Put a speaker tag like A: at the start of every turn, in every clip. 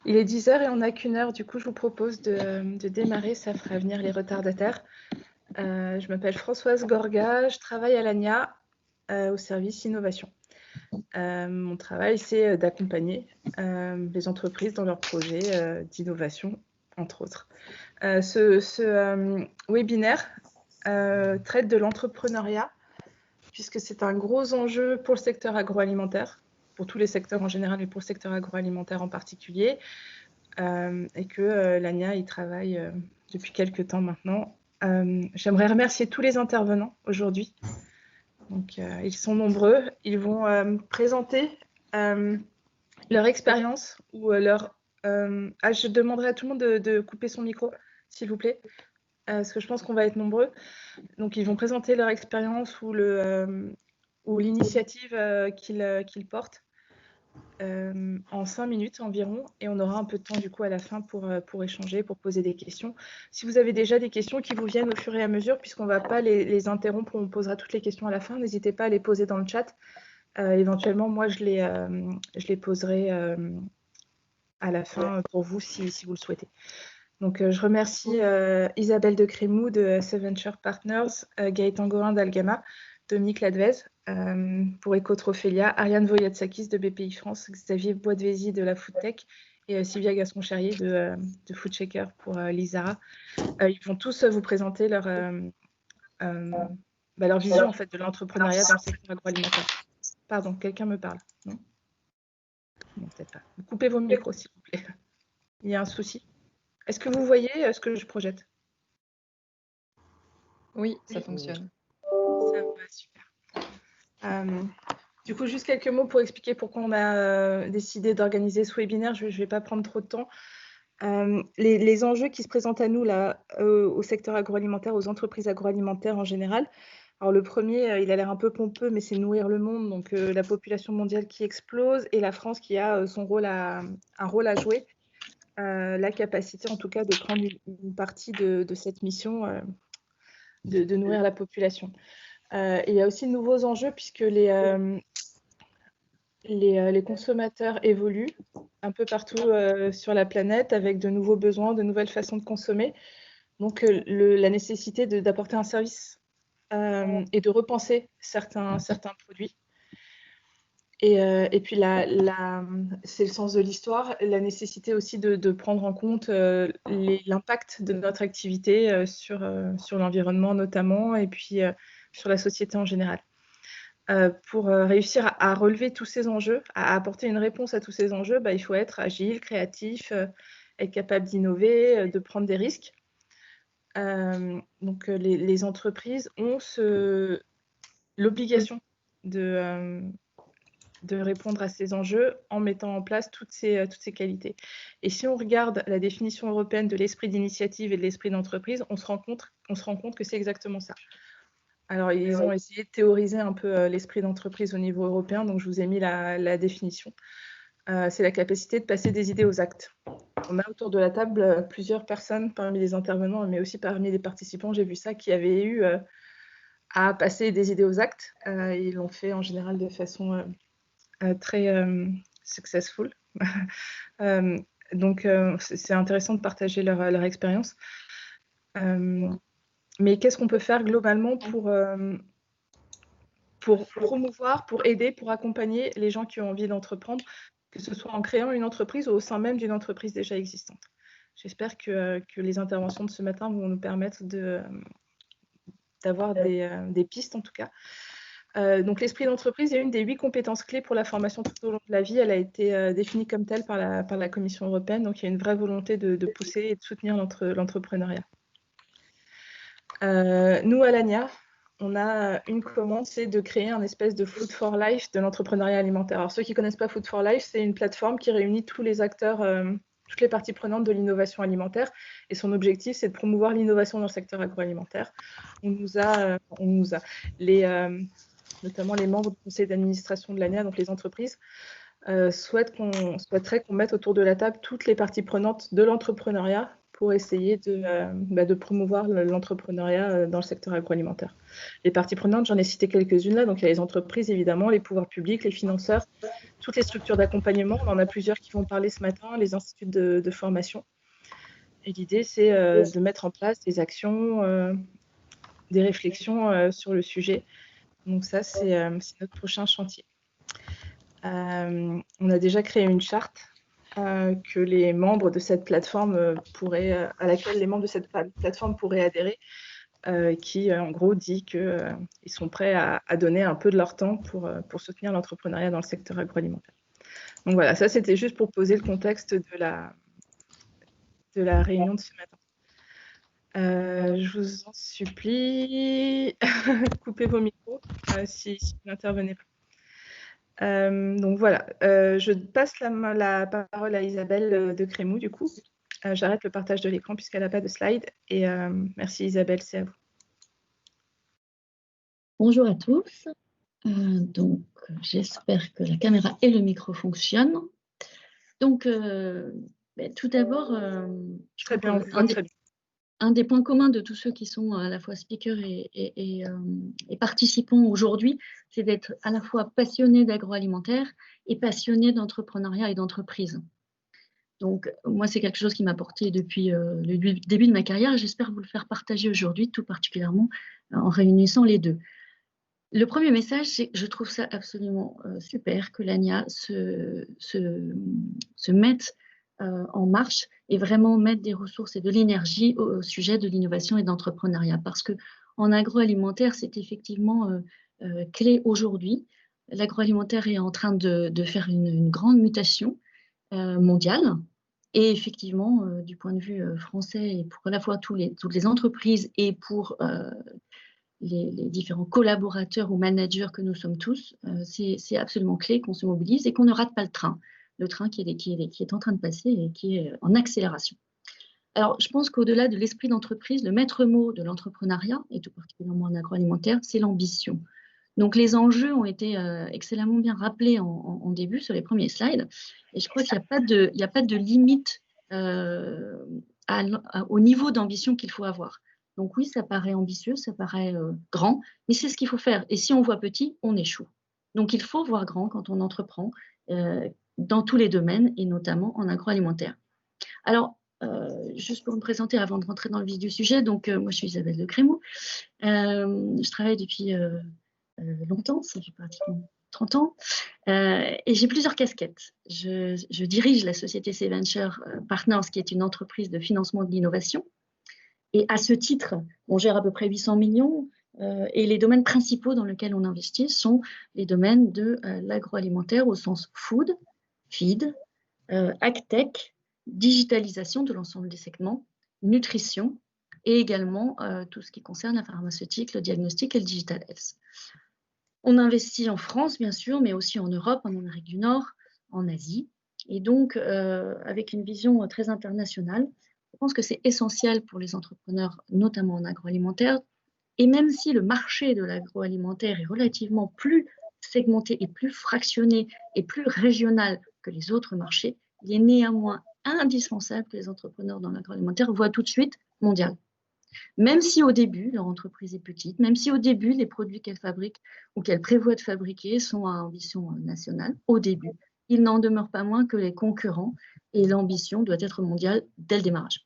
A: Il est 10 heures et on n'a qu'une heure. Du coup, je vous propose de démarrer. Ça fera venir les retardataires. Je m'appelle Françoise Gorga. Je travaille à l'ANIA au service innovation. Mon travail, c'est d'accompagner les entreprises dans leurs projets d'innovation, entre autres. Ce webinaire traite de l'entrepreneuriat, puisque c'est un gros enjeu pour le secteur agroalimentaire, pour tous les secteurs en général, mais pour le secteur agroalimentaire en particulier. Et que l'ANIA y travaille depuis quelques temps maintenant. J'aimerais remercier tous les intervenants aujourd'hui. Donc, ils sont nombreux. Ils vont présenter leur expérience ou leur... je demanderai à tout le monde de couper son micro, s'il vous plaît, parce que je pense qu'on va être nombreux. Donc, ils vont présenter leur expérience ou l'initiative qu'ils portent. En 5 minutes environ, et on aura un peu de temps du coup à la fin pour échanger, pour poser des questions. Si vous avez déjà des questions qui vous viennent au fur et à mesure, puisqu'on ne va pas les interrompre, on posera toutes les questions à la fin, n'hésitez pas à les poser dans le chat. Éventuellement, moi, je les poserai à la fin pour vous si vous le souhaitez. Donc, je remercie Isabelle de Crémou de Seventure Partners, Gaëtan Gorin d'Algama, Dominique Ladvez pour Ecotrophelia, Ariane Voyatsakis de BPI France, Xavier Boisdvézy de la Foodtech et Sylvia Gascon-Cherrier de Foodshaker pour l'ISARA. Ils vont tous vous présenter leur vision en fait, de l'entrepreneuriat dans le secteur agroalimentaire. Pardon, quelqu'un me parle? Non, non, peut-être pas. Coupez vos micros, s'il vous plaît. Il y a un souci. Est-ce que vous voyez ce que je projette?
B: Oui, ça fonctionne.
A: Ça va, super. Du coup, juste quelques mots pour expliquer pourquoi on a décidé d'organiser ce webinaire. Je ne vais pas prendre trop de temps. Les enjeux qui se présentent à nous là, au secteur agroalimentaire, aux entreprises agroalimentaires en général. Alors le premier, il a l'air un peu pompeux, mais c'est nourrir le monde, donc la population mondiale qui explose et la France qui a un rôle à jouer, la capacité en tout cas de prendre une partie de cette mission de nourrir la population. Et il y a aussi de nouveaux enjeux puisque les consommateurs évoluent un peu partout sur la planète avec de nouveaux besoins, de nouvelles façons de consommer. Donc, la nécessité d'apporter un service et de repenser certains produits. Et puis, c'est le sens de l'histoire, la nécessité aussi de prendre en compte l'impact de notre activité sur l'environnement notamment, et puis sur la société en général. Pour réussir à relever tous ces enjeux, à apporter une réponse à tous ces enjeux, il faut être agile, créatif, être capable d'innover, de prendre des risques. Donc, les entreprises ont l'obligation de répondre à ces enjeux en mettant en place toutes ces qualités. Et si on regarde la définition européenne de l'esprit d'initiative et de l'esprit d'entreprise, on se rend compte que c'est exactement ça. Alors, ils ont essayé de théoriser un peu l'esprit d'entreprise au niveau européen, donc je vous ai mis la définition. C'est la capacité de passer des idées aux actes. On a autour de la table plusieurs personnes parmi les intervenants, mais aussi parmi les participants, j'ai vu ça, qui avaient eu à passer des idées aux actes. Ils l'ont fait en général de façon très successful. Donc, c'est intéressant de partager leur expérience. Mais qu'est-ce qu'on peut faire globalement pour promouvoir, pour aider, pour accompagner les gens qui ont envie d'entreprendre, que ce soit en créant une entreprise ou au sein même d'une entreprise déjà existante? J'espère que les interventions de ce matin vont nous permettre d'avoir des pistes en tout cas. Donc l'esprit d'entreprise est une des 8 compétences clés pour la formation tout au long de la vie. Elle a été définie comme telle par la Commission européenne, donc il y a une vraie volonté de pousser et de soutenir l'entrepreneuriat. Nous, à l'ANIA, on a une commande, c'est de créer un espèce de Food for Life de l'entrepreneuriat alimentaire. Alors ceux qui ne connaissent pas Food for Life, c'est une plateforme qui réunit tous les acteurs, toutes les parties prenantes de l'innovation alimentaire, et son objectif, c'est de promouvoir l'innovation dans le secteur agroalimentaire. Notamment les membres du conseil d'administration de l'ANIA, donc les entreprises, souhaiteraient qu'on mette autour de la table toutes les parties prenantes de l'entrepreneuriat pour essayer de promouvoir l'entrepreneuriat dans le secteur agroalimentaire. Les parties prenantes, j'en ai cité quelques-unes là, donc il y a les entreprises évidemment, les pouvoirs publics, les financeurs, toutes les structures d'accompagnement, on en a plusieurs qui vont parler ce matin, les instituts de formation. Et l'idée, c'est de mettre en place des actions, des réflexions sur le sujet. Donc ça, c'est notre prochain chantier. On a déjà créé une charte que les membres de cette plateforme à laquelle les membres de cette plateforme pourraient adhérer, qui en gros dit qu'ils sont prêts à donner un peu de leur temps pour soutenir l'entrepreneuriat dans le secteur agroalimentaire. Donc voilà, ça c'était juste pour poser le contexte de la réunion de ce matin. Je vous en supplie, coupez vos micros si vous n'intervenez pas. Donc voilà, je passe la parole à Isabelle de Crémou du coup. J'arrête le partage de l'écran puisqu'elle n'a pas de slide. Et merci Isabelle, c'est à vous.
B: Bonjour à tous. Donc j'espère que la caméra et le micro fonctionnent. Donc tout d'abord,
A: très bien,
B: un des points communs de tous ceux qui sont à la fois speakers et participants aujourd'hui, c'est d'être à la fois passionnés d'agroalimentaire et passionnés d'entrepreneuriat et d'entreprise. Donc, moi, c'est quelque chose qui m'a porté depuis le début de ma carrière et j'espère vous le faire partager aujourd'hui, tout particulièrement en réunissant les deux. Le premier message, c'est que je trouve ça absolument super que l'ANIA se mette en marche et vraiment mettre des ressources et de l'énergie au sujet de l'innovation et d'entrepreneuriat. Parce qu'en agroalimentaire, c'est effectivement clé aujourd'hui. L'agroalimentaire est en train de faire une grande mutation mondiale. Et effectivement, du point de vue français, et pour à la fois toutes les entreprises et pour les différents collaborateurs ou managers que nous sommes tous, c'est absolument clé qu'on se mobilise et qu'on ne rate pas le train qui est en train de passer et qui est en accélération. Alors, je pense qu'au-delà de l'esprit d'entreprise, le maître mot de l'entrepreneuriat, et tout particulièrement en agroalimentaire, c'est l'ambition. Donc, les enjeux ont été excellemment bien rappelés en début sur les premiers slides. Et je crois qu'il n'y a pas de limite au niveau d'ambition qu'il faut avoir. Donc oui, ça paraît ambitieux, ça paraît grand, mais c'est ce qu'il faut faire. Et si on voit petit, on échoue. Donc il faut voir grand quand on entreprend dans tous les domaines et notamment en agroalimentaire. Alors, juste pour me présenter avant de rentrer dans le vif du sujet, donc moi je suis Isabelle de Crémou. Je travaille depuis longtemps, ça fait pratiquement 30 ans, et j'ai plusieurs casquettes. Je dirige la société C-Venture Partners, qui est une entreprise de financement de l'innovation. Et à ce titre, on gère à peu près 800 millions et les domaines principaux dans lesquels on investit sont les domaines de l'agroalimentaire au sens food, feed, agtech, digitalisation de l'ensemble des segments, nutrition et également tout ce qui concerne la pharmaceutique, le diagnostic et le digital health. On investit en France, bien sûr, mais aussi en Europe, en Amérique du Nord, en Asie, et donc avec une vision très internationale. Je pense que c'est essentiel pour les entrepreneurs, notamment en agroalimentaire. Et même si le marché de l'agroalimentaire est relativement plus segmenté et plus fractionné et plus régional que les autres marchés, il est néanmoins indispensable que les entrepreneurs dans l'agroalimentaire voient tout de suite mondial. Même si au début, leur entreprise est petite, même si au début, les produits qu'elle fabrique ou qu'elle prévoit de fabriquer sont à ambition nationale, au début, il n'en demeure pas moins que les concurrents et l'ambition doit être mondiale dès le démarrage.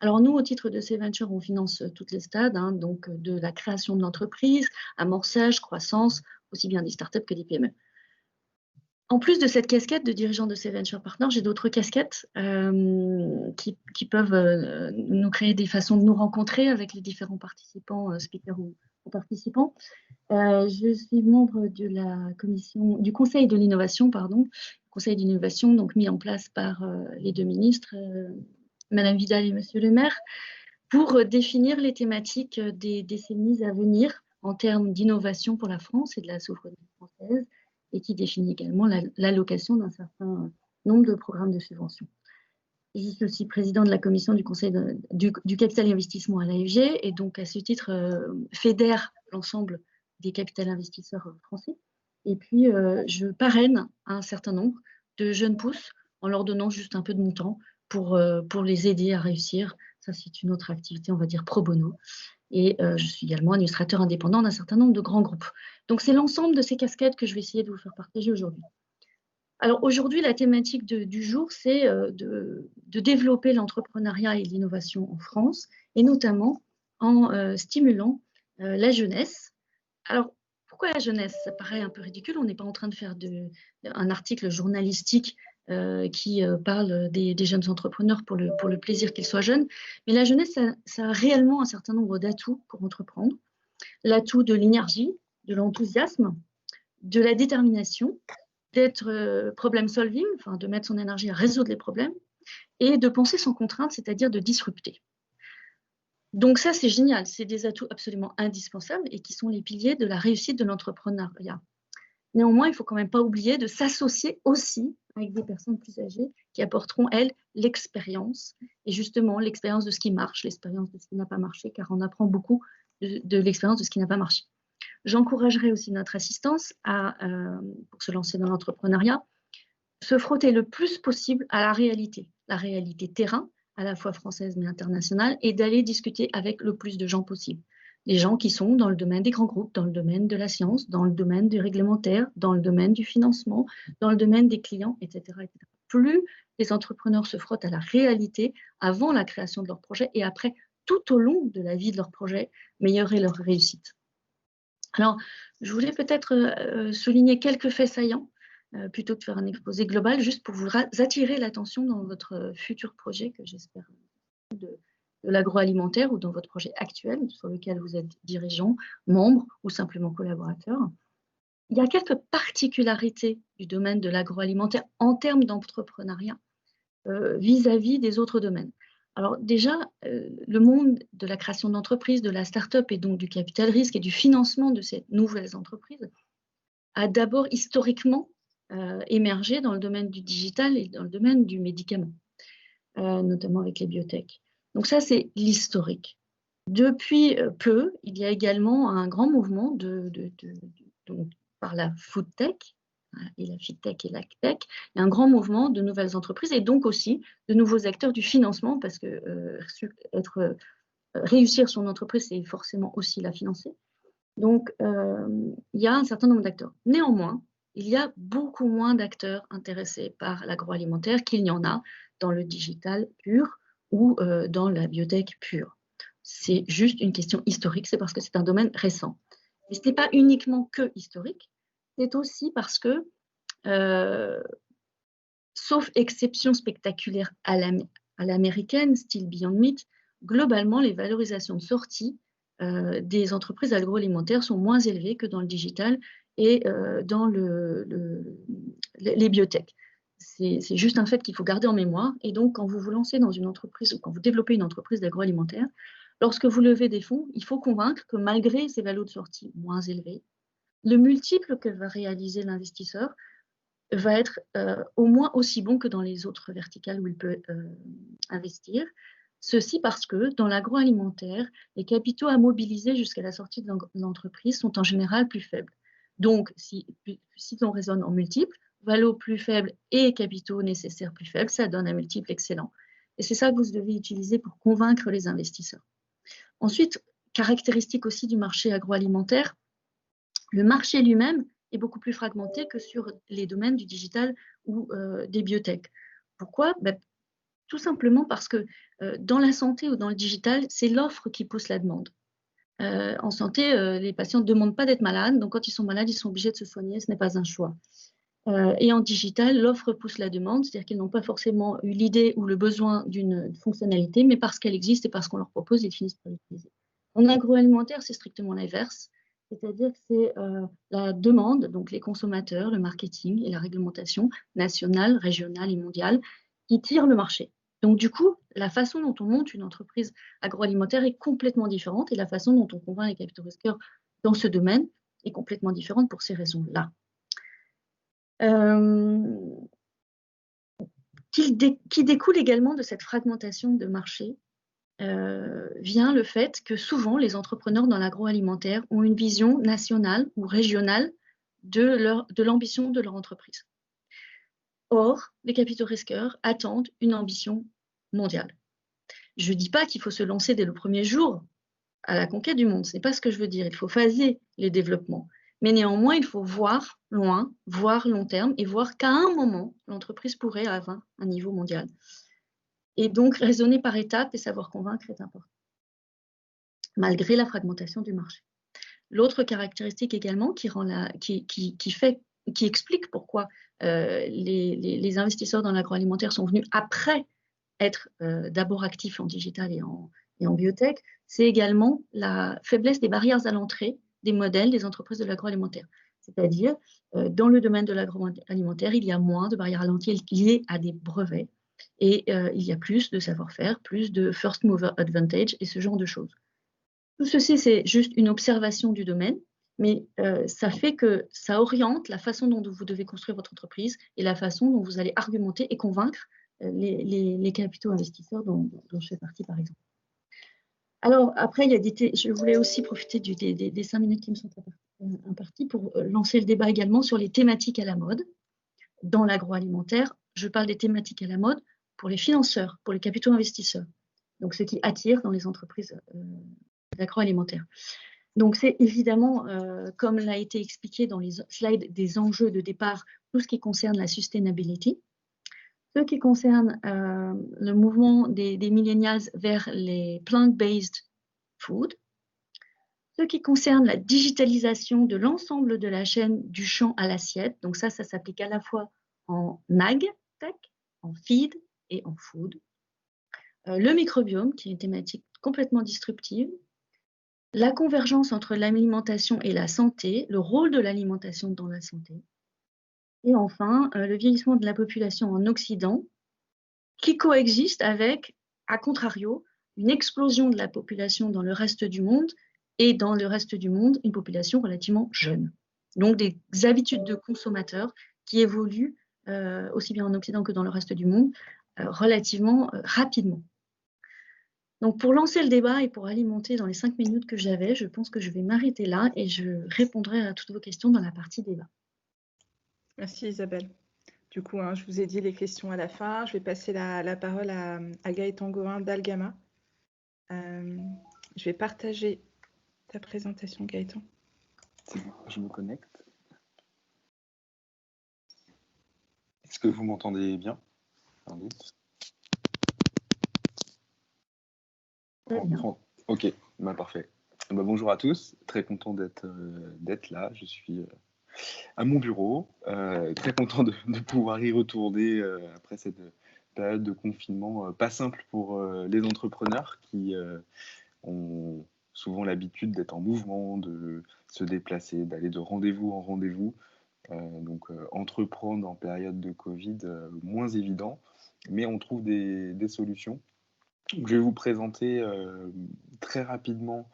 B: Alors nous, au titre de C-Venture, on finance toutes les stades, donc de la création de l'entreprise, amorçage, croissance, aussi bien des startups que des PME. En plus de cette casquette de dirigeant de C-Venture Partners, j'ai d'autres casquettes qui peuvent nous créer des façons de nous rencontrer avec les différents participants, speakers ou participants. Je suis membre de du Conseil de l'innovation, Conseil d'innovation donc mis en place par les deux ministres, Madame Vidal et Monsieur le maire, pour définir les thématiques des décennies à venir en termes d'innovation pour la France et de la souveraineté française, et qui définit également l'allocation d'un certain nombre de programmes de subvention. Je suis aussi présidente de la commission du Conseil du capital investissement à l'AFG, et donc à ce titre fédère l'ensemble des capital investisseurs français. Et puis je parraine un certain nombre de jeunes pousses en leur donnant juste un peu de mon temps pour les aider à réussir Ça, c'est une autre activité, on va dire, pro bono. Et je suis également administrateur indépendant d'un certain nombre de grands groupes. Donc, c'est l'ensemble de ces casquettes que je vais essayer de vous faire partager aujourd'hui. Alors, aujourd'hui, la thématique du jour, c'est de développer l'entrepreneuriat et l'innovation en France, et notamment en stimulant la jeunesse. Alors, pourquoi la jeunesse? Ça paraît un peu ridicule, on n'est pas en train de faire un article journalistique qui parle des jeunes entrepreneurs pour le plaisir qu'ils soient jeunes, mais la jeunesse, ça a réellement un certain nombre d'atouts pour entreprendre. L'atout de l'énergie, de l'enthousiasme, de la détermination, d'être problem solving, enfin de mettre son énergie à résoudre les problèmes, et de penser sans contrainte, c'est-à-dire de disrupter. Donc ça, c'est génial, c'est des atouts absolument indispensables et qui sont les piliers de la réussite de l'entrepreneuriat. Néanmoins, il ne faut quand même pas oublier de s'associer aussi avec des personnes plus âgées qui apporteront, elles, l'expérience, et justement l'expérience de ce qui marche, l'expérience de ce qui n'a pas marché, car on apprend beaucoup de l'expérience de ce qui n'a pas marché. J'encouragerai aussi notre assistance pour se lancer dans l'entrepreneuriat, se frotter le plus possible à la réalité terrain, à la fois française mais internationale, et d'aller discuter avec le plus de gens possible. Les gens qui sont dans le domaine des grands groupes, dans le domaine de la science, dans le domaine du réglementaire, dans le domaine du financement, dans le domaine des clients, etc. etc. Plus les entrepreneurs se frottent à la réalité avant la création de leur projet et après, tout au long de la vie de leur projet, meilleure est leur réussite. Alors, je voulais peut-être souligner quelques faits saillants plutôt que de faire un exposé global, juste pour vous attirer l'attention dans votre futur projet, que j'espère de l'agroalimentaire, ou dans votre projet actuel sur lequel vous êtes dirigeant, membre ou simplement collaborateur. Il y a quelques particularités du domaine de l'agroalimentaire en termes d'entrepreneuriat vis-à-vis des autres domaines. Alors déjà, le monde de la création d'entreprises, de la start-up et donc du capital risque et du financement de ces nouvelles entreprises a d'abord historiquement émergé dans le domaine du digital et dans le domaine du médicament, notamment avec les biotech. Donc ça, c'est l'historique. Depuis peu, il y a également un grand mouvement donc, par la food tech, et la fintech et la tech, il y a un grand mouvement de nouvelles entreprises et donc aussi de nouveaux acteurs du financement, parce que réussir son entreprise, c'est forcément aussi la financer. Donc, il y a un certain nombre d'acteurs. Néanmoins, il y a beaucoup moins d'acteurs intéressés par l'agroalimentaire qu'il n'y en a dans le digital pur ou dans la biotech pure. C'est juste une question historique, c'est parce que c'est un domaine récent. Mais ce n'est pas uniquement que historique, c'est aussi parce que, sauf exception spectaculaire à l'américaine, style Beyond Meat, globalement, les valorisations de sortie des entreprises agroalimentaires sont moins élevées que dans le digital et dans les biotech. C'est juste un fait qu'il faut garder en mémoire. Et donc, quand vous vous lancez dans une entreprise ou quand vous développez une entreprise d'agroalimentaire, lorsque vous levez des fonds, il faut convaincre que malgré ces valeurs de sortie moins élevées, le multiple que va réaliser l'investisseur va être au moins aussi bon que dans les autres verticales où il peut investir. Ceci parce que dans l'agroalimentaire, les capitaux à mobiliser jusqu'à la sortie de l'entreprise sont en général plus faibles. Donc, si on raisonne en multiples, valo plus faible et capitaux nécessaires plus faibles, ça donne un multiple excellent. Et c'est ça que vous devez utiliser pour convaincre les investisseurs. Ensuite, caractéristique aussi du marché agroalimentaire, le marché lui-même est beaucoup plus fragmenté que sur les domaines du digital ou des biotech. Pourquoi? Tout simplement parce que dans la santé ou dans le digital, c'est l'offre qui pousse la demande. En santé, les patients ne demandent pas d'être malades, donc quand ils sont malades, ils sont obligés de se soigner, ce n'est pas un choix. Et en digital, l'offre pousse la demande, c'est-à-dire qu'ils n'ont pas forcément eu l'idée ou le besoin d'une fonctionnalité, mais parce qu'elle existe et parce qu'on leur propose, ils finissent par l'utiliser. En agroalimentaire, c'est strictement l'inverse, c'est-à-dire que c'est la demande, donc les consommateurs, le marketing et la réglementation nationale, régionale et mondiale qui tirent le marché. Donc du coup, la façon dont on monte une entreprise agroalimentaire est complètement différente et la façon dont on convainc les capitaux risqueurs dans ce domaine est complètement différente pour ces raisons-là. Qui découle également de cette fragmentation de marché vient le fait que souvent les entrepreneurs dans l'agroalimentaire ont une vision nationale ou régionale de l'ambition de leur entreprise. Or, les capitaux risqueurs attendent une ambition mondiale. Je ne dis pas qu'il faut se lancer dès le premier jour à la conquête du monde. Ce n'est pas ce que je veux dire. Il faut phaser les développements. Mais néanmoins, il faut voir loin, voir long terme et voir qu'à un moment, l'entreprise pourrait avoir un niveau mondial. Et donc, raisonner par étapes et savoir convaincre est important, malgré la fragmentation du marché. L'autre caractéristique également qui explique pourquoi les investisseurs dans l'agroalimentaire sont venus après être d'abord actifs en digital et en biotech, c'est également la faiblesse des barrières à l'entrée des modèles des entreprises de l'agroalimentaire. C'est-à-dire, dans le domaine de l'agroalimentaire, il y a moins de barrières à l'entrée liées à des brevets et il y a plus de savoir-faire, plus de first mover advantage et ce genre de choses. Tout ceci, c'est juste une observation du domaine, mais ça fait que ça oriente la façon dont vous devez construire votre entreprise et la façon dont vous allez argumenter et convaincre les capitaux investisseurs dont je fais partie, par exemple. Alors, après, je voulais aussi profiter des 5 minutes qui me sont imparties pour lancer le débat également sur les thématiques à la mode. Dans l'agroalimentaire, je parle des thématiques à la mode pour les financeurs, pour les capitaux investisseurs, donc ce qui attire dans les entreprises d'agroalimentaire. Donc, c'est évidemment, comme l'a été expliqué dans les slides des enjeux de départ, tout ce qui concerne la sustainability, ce qui concerne le mouvement des millennials vers les plant-based food, ce qui concerne la digitalisation de l'ensemble de la chaîne du champ à l'assiette. Donc ça s'applique à la fois en ag, tech, en feed et en food. Le microbiome, qui est une thématique complètement disruptive. La convergence entre l'alimentation et la santé, le rôle de l'alimentation dans la santé. Et enfin, le vieillissement de la population en Occident, qui coexiste avec, à contrario, une explosion de la population dans le reste du monde, et dans le reste du monde, une population relativement jeune. Donc des habitudes de consommateurs qui évoluent, aussi bien en Occident que dans le reste du monde, relativement rapidement. Donc pour lancer le débat et pour alimenter dans les 5 minutes que j'avais, je pense que je vais m'arrêter là et je répondrai à toutes vos questions dans la partie débat.
A: Merci Isabelle. Du coup, je vous ai dit les questions à la fin. Je vais passer la parole à Gaëtan Goin d'Algama. Je vais partager ta présentation, Gaëtan.
C: C'est bon, je me connecte. Est-ce que vous m'entendez bien? Ok, bah, parfait. Bah, bonjour à tous, très content d'être là. Je suis à mon bureau, très content de pouvoir y retourner après cette période de confinement pas simple pour les entrepreneurs qui ont souvent l'habitude d'être en mouvement, de se déplacer, d'aller de rendez-vous en rendez-vous. Donc entreprendre en période de Covid, moins évident, mais on trouve des solutions. Donc, je vais vous présenter très rapidement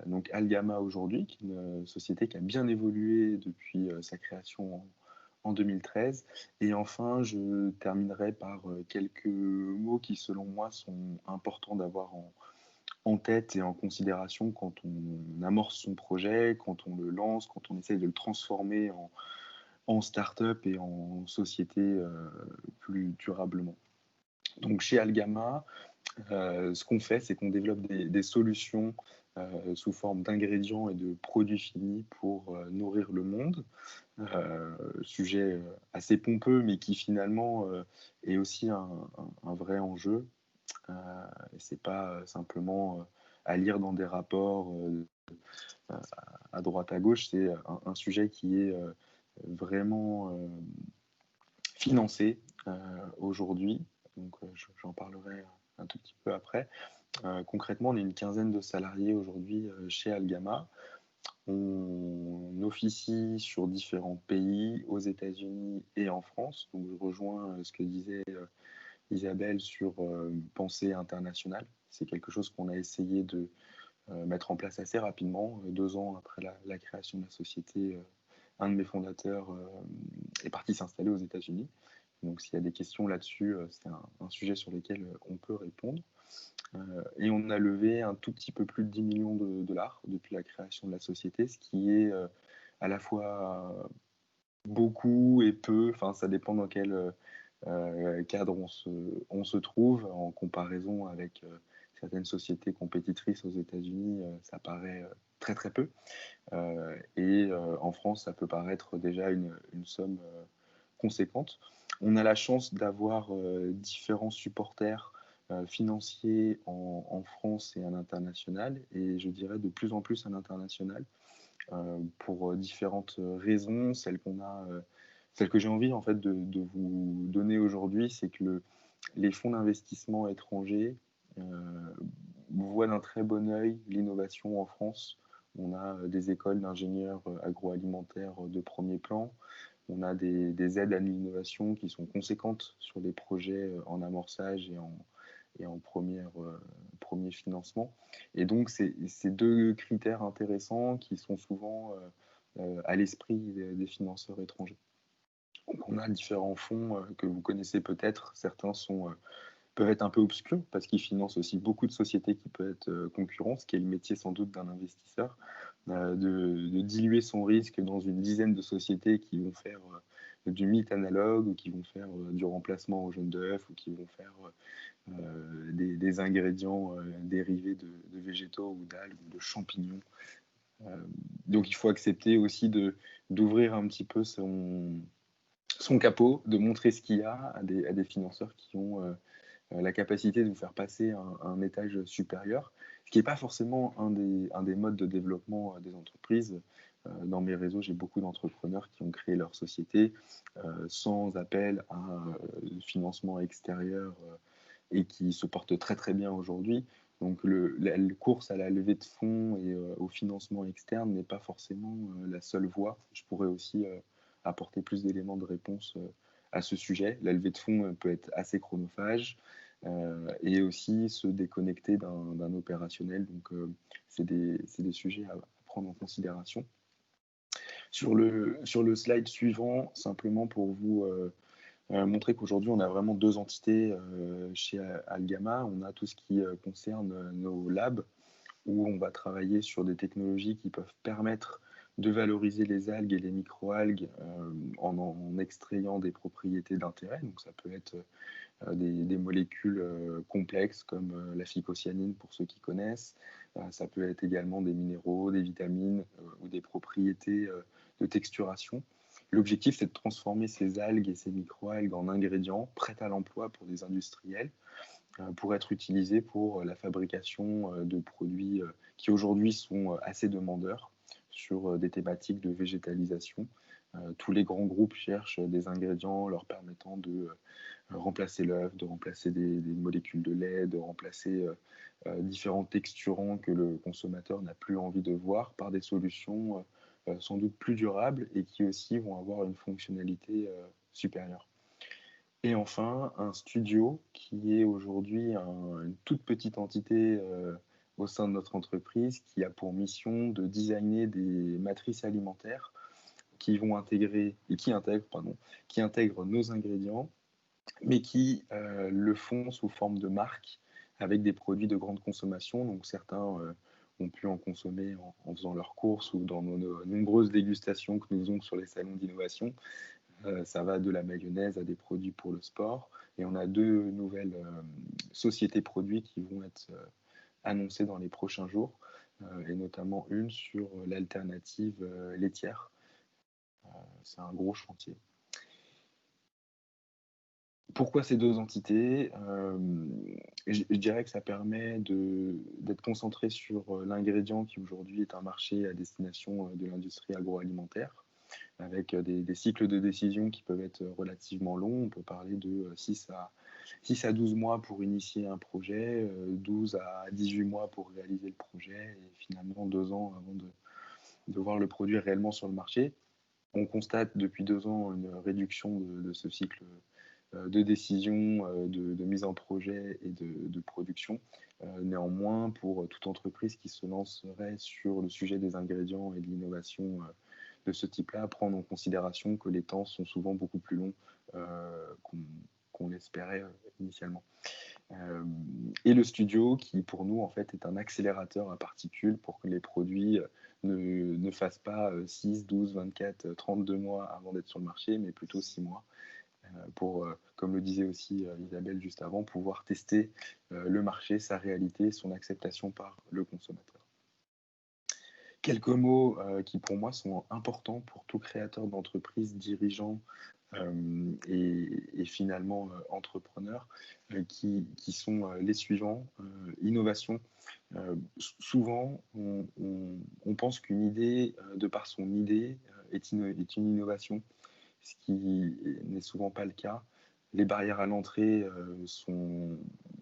C: donc Algama aujourd'hui, qui est une société qui a bien évolué depuis sa création en 2013. Et enfin, je terminerai par quelques mots qui, selon moi, sont importants d'avoir en tête et en considération quand on amorce son projet, quand on le lance, quand on essaye de le transformer en start-up et en société plus durablement. Donc chez Algama, ce qu'on fait, c'est qu'on développe des solutions sous forme d'ingrédients et de produits finis pour nourrir le monde. Sujet assez pompeux, mais qui finalement est aussi un vrai enjeu. C'est pas simplement à lire dans des rapports à droite à gauche, c'est un sujet qui est vraiment financé aujourd'hui. Donc j'en parlerai un tout petit peu après. Concrètement, on est une quinzaine de salariés aujourd'hui chez Algama. On officie sur différents pays, aux États-Unis et en France. Donc je rejoins ce que disait Isabelle sur pensée internationale. C'est quelque chose qu'on a essayé de mettre en place assez rapidement. 2 ans après la création de la société, un de mes fondateurs est parti s'installer aux États-Unis. Donc s'il y a des questions là-dessus, c'est un sujet sur lequel on peut répondre. Et on a levé un tout petit peu plus de 10 millions de dollars depuis la création de la société, ce qui est à la fois beaucoup et peu, enfin ça dépend dans quelle cadre on se trouve en comparaison avec certaines sociétés compétitrices aux États-Unis, ça paraît très très peu. En France, ça peut paraître déjà une somme conséquente. On a la chance d'avoir différents supporters financiers en France et à l'international, et je dirais de plus en plus à l'international, pour différentes raisons. Celle que j'ai envie en fait de vous donner aujourd'hui, c'est que les fonds d'investissement étrangers voient d'un très bon œil l'innovation en France. On a des écoles d'ingénieurs agroalimentaires de premier plan. On a des aides à l'innovation qui sont conséquentes sur des projets en amorçage et en premier financement. Et donc, c'est deux critères intéressants qui sont souvent à l'esprit des financeurs étrangers. Donc, on a différents fonds que vous connaissez peut-être. Certains peuvent être un peu obscurs parce qu'ils financent aussi beaucoup de sociétés qui peuvent être concurrentes, ce qui est le métier sans doute d'un investisseur, de diluer son risque dans une dizaine de sociétés qui vont faire du mythe analogue, ou qui vont faire du remplacement au jaune d'œuf, ou qui vont faire des ingrédients dérivés de végétaux ou d'algues ou de champignons. Donc il faut accepter aussi d'ouvrir un petit peu son capot, de montrer ce qu'il y a à des financeurs qui ont la capacité de vous faire passer un étage supérieur, ce qui n'est pas forcément un des modes de développement des entreprises. Dans mes réseaux, j'ai beaucoup d'entrepreneurs qui ont créé leur société sans appel à financement extérieur et qui se portent très très bien aujourd'hui. Donc la course à la levée de fonds et au financement externe n'est pas forcément la seule voie. Je pourrais aussi apporter plus d'éléments de réponse à ce sujet. La levée de fonds peut être assez chronophage et aussi se déconnecter d'un opérationnel. Donc, c'est des sujets à prendre en considération. Sur le slide suivant, simplement pour vous montrer qu'aujourd'hui, on a vraiment deux entités chez Algama. On a tout ce qui concerne nos labs, où on va travailler sur des technologies qui peuvent permettre de valoriser les algues et les microalgues en extrayant des propriétés d'intérêt. Donc ça peut être des molécules complexes comme la phycocyanine pour ceux qui connaissent. Ça peut être également des minéraux, des vitamines ou des propriétés de texturation. L'objectif, c'est de transformer ces algues et ces microalgues en ingrédients prêts à l'emploi pour des industriels, pour être utilisés pour la fabrication de produits qui aujourd'hui sont assez demandeurs sur des thématiques de végétalisation. Tous les grands groupes cherchent des ingrédients leur permettant de remplacer l'œuf, de remplacer des molécules de lait, de remplacer différents texturants que le consommateur n'a plus envie de voir par des solutions sans doute plus durables et qui aussi vont avoir une fonctionnalité supérieure. Et enfin, un studio qui est aujourd'hui une toute petite entité au sein de notre entreprise qui a pour mission de designer des matrices alimentaires qui vont intégrer, et qui intègrent nos ingrédients, mais qui le font sous forme de marque avec des produits de grande consommation. Donc certains ont pu en consommer en faisant leurs courses ou dans nos nombreuses dégustations que nous avons sur les salons d'innovation. Ça va de la mayonnaise à des produits pour le sport. Et on a deux nouvelles sociétés produits qui vont être annoncées dans les prochains jours, et notamment une sur l'alternative laitière. C'est un gros chantier. Pourquoi ces deux entités? Je dirais que ça permet d'être concentré sur l'ingrédient qui aujourd'hui est un marché à destination de l'industrie agroalimentaire, avec des cycles de décision qui peuvent être relativement longs. On peut parler de 6 à 12 mois pour initier un projet, 12 à 18 mois pour réaliser le projet, et finalement 2 ans avant de voir le produit réellement sur le marché. On constate depuis 2 ans une réduction de ce cycle de décision, de mise en projet et de production. Néanmoins, pour toute entreprise qui se lancerait sur le sujet des ingrédients et de l'innovation de ce type-là, prendre en considération que les temps sont souvent beaucoup plus longs qu'on l'espérait initialement. Et le studio qui, pour nous, en fait, est un accélérateur à particules pour que les produits ne fassent pas 6, 12, 24, 32 mois avant d'être sur le marché, mais plutôt 6 mois. pour, comme le disait aussi Isabelle juste avant, pouvoir tester le marché, sa réalité, son acceptation par le consommateur. Quelques mots qui pour moi sont importants pour tout créateur d'entreprise, dirigeant et finalement entrepreneurs, qui sont les suivants. Innovation. Souvent, on pense qu'une idée, de par son idée, est une innovation, ce qui n'est souvent pas le cas. Les barrières à l'entrée sont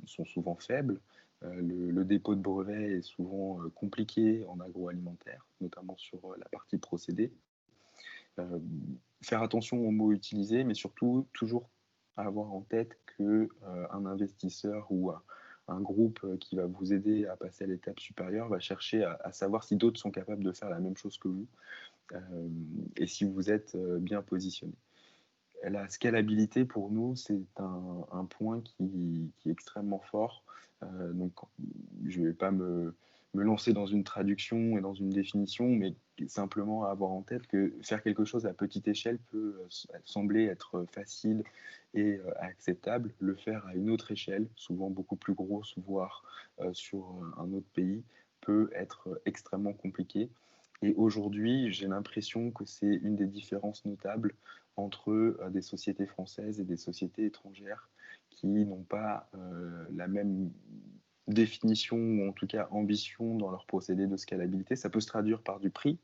C: souvent faibles. Le dépôt de brevet est souvent compliqué en agroalimentaire, notamment sur la partie procédés. Faire attention aux mots utilisés, mais surtout toujours avoir en tête qu'un investisseur ou un groupe qui va vous aider à passer à l'étape supérieure va chercher à savoir si d'autres sont capables de faire la même chose que vous et si vous êtes bien positionné. La scalabilité, pour nous, c'est un point qui est extrêmement fort. Donc, je ne vais pas me lancer dans une traduction et dans une définition, mais simplement avoir en tête que faire quelque chose à petite échelle peut sembler être facile et acceptable. Le faire à une autre échelle, souvent beaucoup plus grosse, voire sur un autre pays, peut être extrêmement compliqué. Et aujourd'hui, j'ai l'impression que c'est une des différences notables entre des sociétés françaises et des sociétés étrangères qui n'ont pas la même définition ou en tout cas ambition dans leur procédé de scalabilité. Ça peut se traduire par du prix,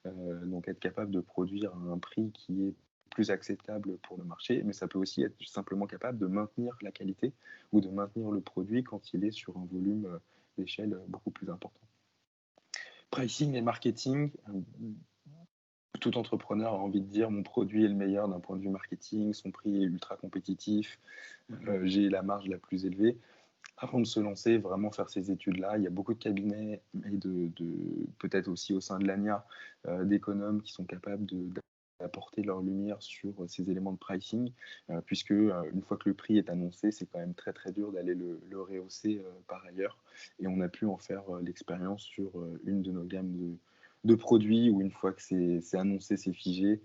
C: donc être capable de produire à un prix qui est plus acceptable pour le marché, mais ça peut aussi être simplement capable de maintenir la qualité ou de maintenir le produit quand il est sur un volume d'échelle beaucoup plus important. Pricing et marketing, tout entrepreneur a envie de dire mon produit est le meilleur d'un point de vue marketing, son prix est ultra compétitif, j'ai la marge la plus élevée. Avant de se lancer, vraiment faire ces études-là, il y a beaucoup de cabinets et peut-être aussi au sein de l'ANIA d'économes qui sont capables d'apporter leur lumière sur ces éléments de pricing, puisque une fois que le prix est annoncé, c'est quand même très très dur d'aller le rehausser par ailleurs. Et on a pu en faire l'expérience sur une de nos gammes de produits où une fois que c'est annoncé, c'est figé,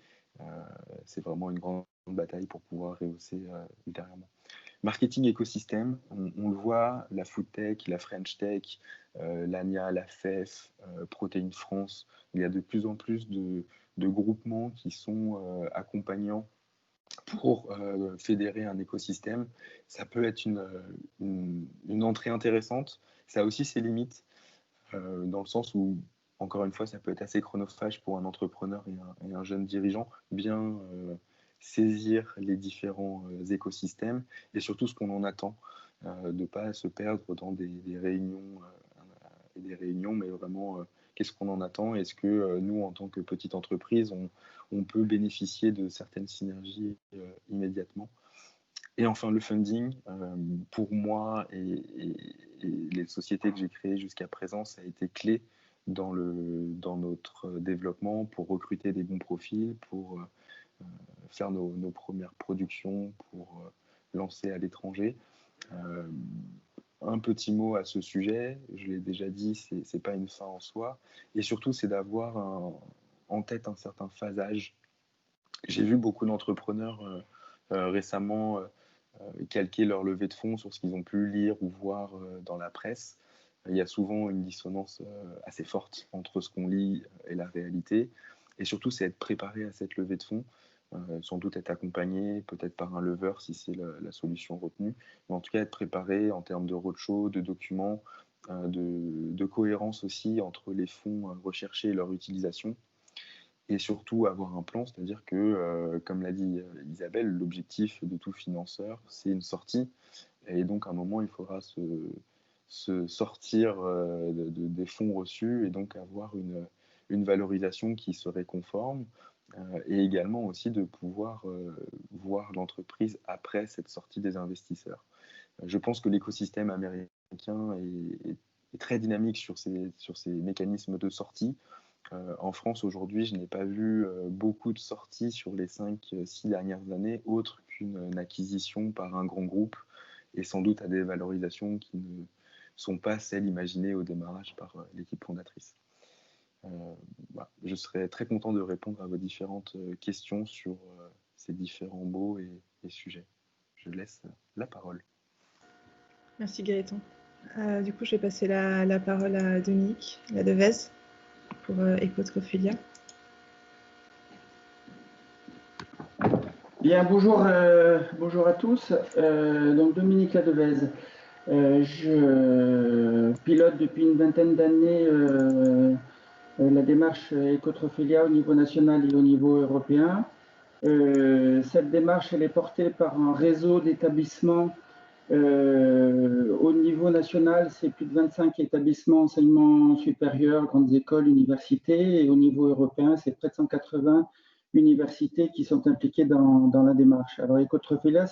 C: c'est vraiment une grande bataille pour pouvoir rehausser ultérieurement. Marketing écosystème, on le voit, la Food Tech, la French Tech, l'ANIA, la FEF, Protéines France, il y a de plus en plus de groupements qui sont accompagnants pour fédérer un écosystème. Ça peut être une entrée intéressante, ça a aussi ses limites, dans le sens où, encore une fois, ça peut être assez chronophage pour un entrepreneur et un jeune dirigeant, bien saisir les différents écosystèmes et surtout ce qu'on en attend, de ne pas se perdre dans des réunions et des réunions, mais vraiment qu'est-ce qu'on en attend. Est-ce que nous, en tant que petite entreprise, on peut bénéficier de certaines synergies immédiatement. Et enfin, le funding, pour moi et les sociétés que j'ai créées jusqu'à présent, ça a été clé dans notre développement pour recruter des bons profils, pour faire nos premières productions, pour lancer à l'étranger. Un petit mot à ce sujet, je l'ai déjà dit, c'est pas une fin en soi, et surtout c'est d'avoir en tête un certain phasage. J'ai vu beaucoup d'entrepreneurs récemment calquer leur levée de fonds sur ce qu'ils ont pu lire ou voir dans la presse. Il y a souvent une dissonance assez forte entre ce qu'on lit et la réalité. Et surtout, c'est être préparé à cette levée de fonds, sans doute être accompagné, peut-être par un lever si c'est la solution retenue, mais en tout cas être préparé en termes de roadshow, de documents, de cohérence aussi entre les fonds recherchés et leur utilisation. Et surtout avoir un plan, c'est-à-dire que, comme l'a dit Isabelle, l'objectif de tout financeur, c'est une sortie. Et donc, à un moment, il faudra se sortir des fonds reçus et donc avoir une valorisation qui serait conforme. Et également aussi de pouvoir voir l'entreprise après cette sortie des investisseurs. Je pense que l'écosystème américain est très dynamique sur ces mécanismes de sortie. En France, aujourd'hui, je n'ai pas vu beaucoup de sorties sur les 5-6 dernières années, autre qu'une acquisition par un grand groupe, et sans doute à des valorisations qui ne sont pas celles imaginées au démarrage par l'équipe fondatrice. Voilà. Je serais très content de répondre à vos différentes questions sur ces différents mots et les sujets. Je laisse la parole.
A: Merci Gaëtan. Du coup, je vais passer la parole à Dominique Ladevez pour Ecotrophilia.
D: Bien, bonjour à tous. Donc Dominique Ladevez. Je pilote depuis une vingtaine d'années la démarche Ecotrophilia au niveau national et au niveau européen. Cette démarche, elle est portée par un réseau d'établissements. Au niveau national, c'est plus de 25 établissements enseignement supérieur, grandes écoles, universités. Et au niveau européen, c'est près de 180 universités qui sont impliquées dans la démarche. Alors, Ecotrophilia,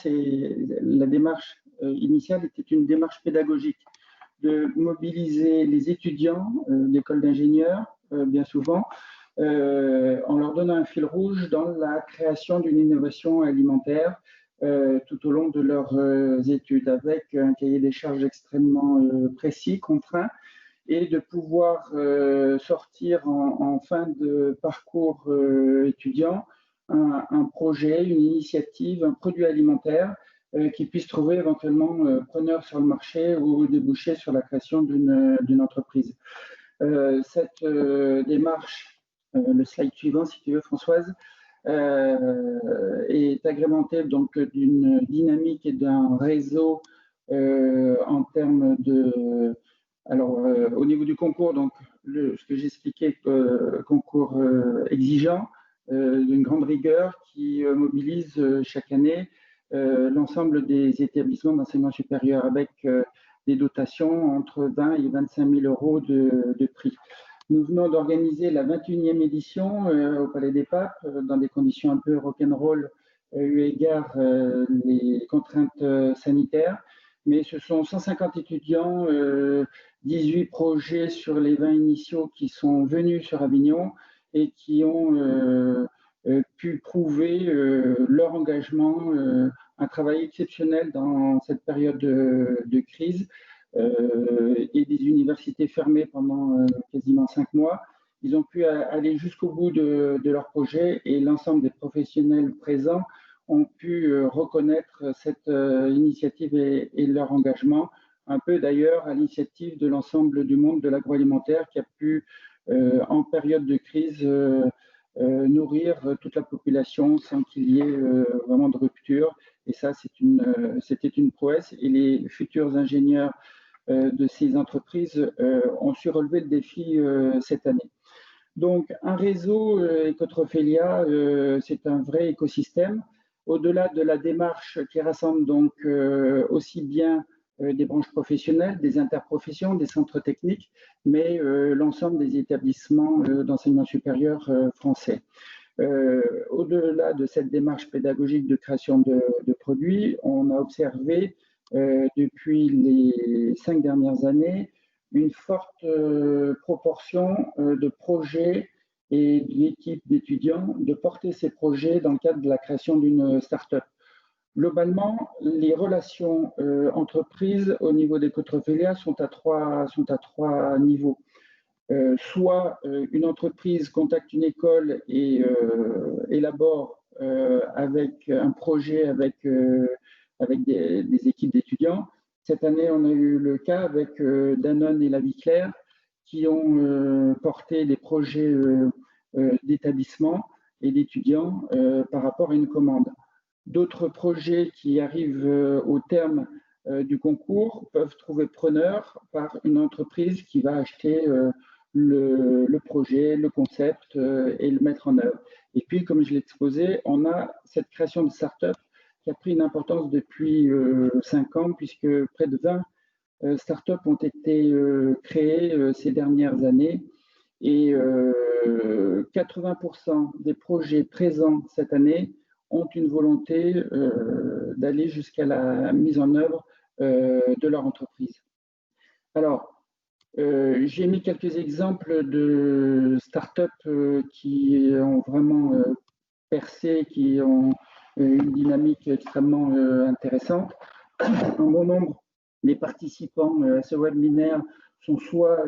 D: la démarche initiale était une démarche pédagogique de mobiliser les étudiants d'école d'ingénieurs, bien souvent, en leur donnant un fil rouge dans la création d'une innovation alimentaire tout au long de leurs études, avec un cahier des charges extrêmement précis, contraint, et de pouvoir sortir en fin de parcours étudiant un projet, une initiative, un produit alimentaire qui puisse trouver éventuellement preneur sur le marché ou déboucher sur la création d'une entreprise. Cette démarche, le slide suivant si tu veux Françoise, est agrémentée donc d'une dynamique et d'un réseau en termes de... Alors, au niveau du concours, donc ce que j'expliquais, concours exigeant, d'une grande rigueur qui mobilise chaque année l'ensemble des établissements d'enseignement supérieur avec des dotations entre 20 et 25 000 euros de prix. Nous venons d'organiser la 21e édition au Palais des Papes dans des conditions un peu rock'n'roll eu égard les contraintes sanitaires. Mais ce sont 150 étudiants, 18 projets sur les 20 initiaux qui sont venus sur Avignon et qui ont pu prouver leur engagement, un travail exceptionnel dans cette période de crise et des universités fermées pendant quasiment 5 mois. Ils ont pu aller jusqu'au bout de leur projet et l'ensemble des professionnels présents ont pu reconnaître cette initiative et leur engagement, un peu d'ailleurs à l'initiative de l'ensemble du monde de l'agroalimentaire qui a pu, en période de crise, nourrir toute la population sans qu'il y ait vraiment de rupture. Et ça, c'était une prouesse. Et les futurs ingénieurs de ces entreprises ont su relever le défi cette année. Donc, un réseau Ecotrophilia, c'est un vrai écosystème. Au-delà de la démarche qui rassemble donc aussi bien des branches professionnelles, des interprofessions, des centres techniques, mais l'ensemble des établissements d'enseignement supérieur français. Au-delà de cette démarche pédagogique de création de produits, on a observé depuis les 5 dernières années une forte proportion de projets et d'équipes d'étudiants de porter ces projets dans le cadre de la création d'une start-up. Globalement, les relations entreprises au niveau d'Ecotrophilia sont à trois niveaux. Soit une entreprise contacte une école et élabore avec un projet avec des équipes d'étudiants. Cette année, on a eu le cas avec Danone et La Vie Claire qui ont porté des projets d'établissement et d'étudiants par rapport à une commande. D'autres projets qui arrivent au terme du concours peuvent trouver preneur par une entreprise qui va acheter le projet, le concept et le mettre en œuvre. Et puis, comme je l'ai exposé, on a cette création de start-up qui a pris une importance depuis 5 ans, puisque près de 20 start-up ont été créées ces dernières années. Et 80% des projets présents cette année ont une volonté d'aller jusqu'à la mise en œuvre de leur entreprise. Alors, j'ai mis quelques exemples de start-up qui ont vraiment percé, qui ont une dynamique extrêmement intéressante. Un bon nombre des participants à ce webinaire sont soit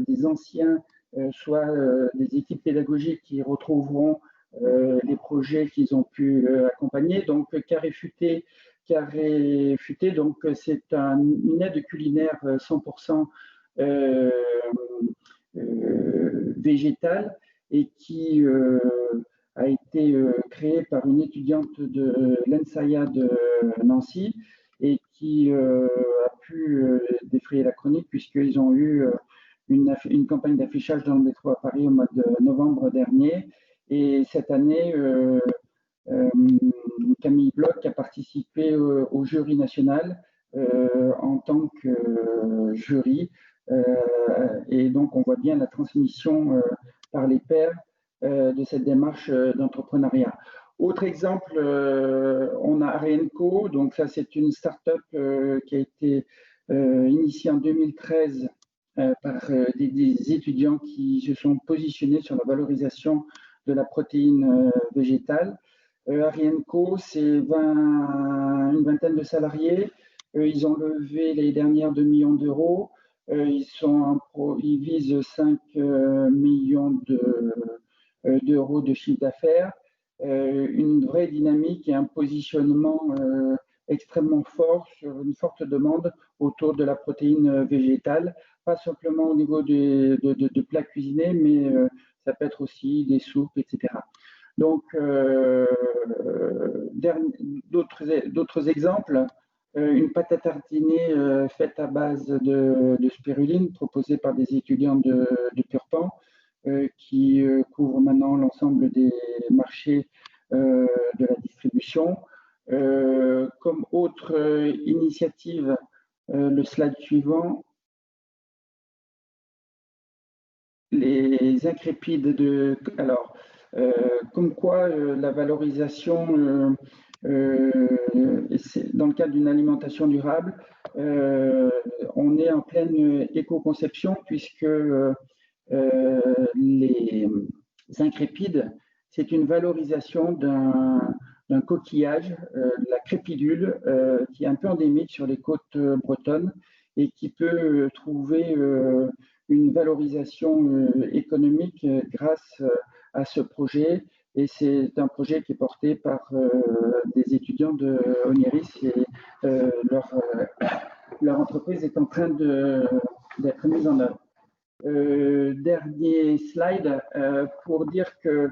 D: des anciens, soit des équipes pédagogiques qui retrouveront les projets qu'ils ont pu accompagner. Donc, Carré Futé, donc c'est une aide culinaire 100% végétale et qui a été créée par une étudiante de l'ENSAIA de Nancy et qui a pu défrayer la chronique puisqu'ils ont eu une campagne d'affichage dans le métro à Paris au mois de novembre dernier. Et cette année, Camille Bloch a participé au jury national en tant que jury. Et donc, on voit bien la transmission par les pairs de cette démarche d'entrepreneuriat. Autre exemple, on a Arienco. Donc, ça, c'est une start-up qui a été initiée en 2013 par des étudiants qui se sont positionnés sur la valorisation de la protéine végétale. Arienco, c'est une vingtaine de salariés. Ils ont levé l'année dernière 2 millions d'euros. Ils visent 5 millions d'euros de chiffre d'affaires. Une vraie dynamique et un positionnement extrêmement fort sur une forte demande autour de la protéine végétale, pas simplement au niveau de plats cuisinés, mais ça peut être aussi des soupes, etc. Donc, d'autres exemples, une pâte à tartiner faite à base de spiruline proposée par des étudiants de Purpan qui couvre maintenant l'ensemble des marchés de la distribution. Comme autre initiative, le slide suivant, les incrépides alors, comme quoi la valorisation, dans le cadre d'une alimentation durable, on est en pleine éco-conception puisque les incrépides, c'est une valorisation d'un coquillage, la crépidule, qui est un peu endémique sur les côtes bretonnes et qui peut trouver une valorisation économique grâce à ce projet. Et c'est un projet qui est porté par des étudiants de Oniris et leur entreprise est en train d'être mise en œuvre. Dernier slide pour dire que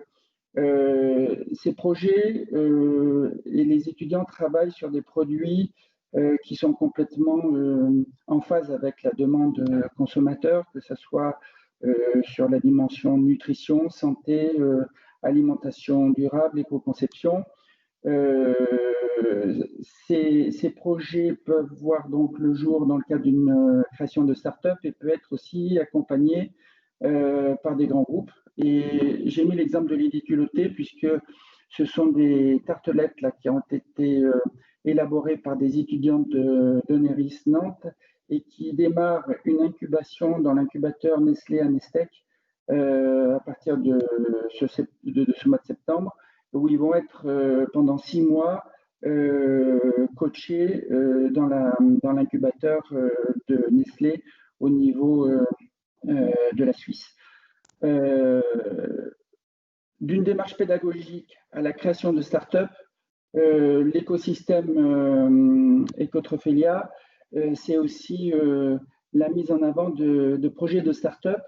D: ces projets et les étudiants travaillent sur des produits qui sont complètement en phase avec la demande consommateur, que ce soit sur la dimension nutrition, santé, alimentation durable, éco-conception. Ces projets peuvent voir donc le jour dans le cadre d'une création de start-up et peuvent être aussi accompagnés par des grands groupes. Et j'ai mis l'exemple de l'Idiculoté puisque ce sont des tartelettes là, qui ont été élaborées par des étudiants de Neris Nantes et qui démarrent une incubation dans l'incubateur Nestlé à Nestec à partir de ce mois de septembre, où ils vont être pendant 6 mois coachés dans l'incubateur de Nestlé au niveau de la Suisse. D'une démarche pédagogique à la création de start-up, l'écosystème Ecotrophelia, c'est aussi la mise en avant de projets de start-up.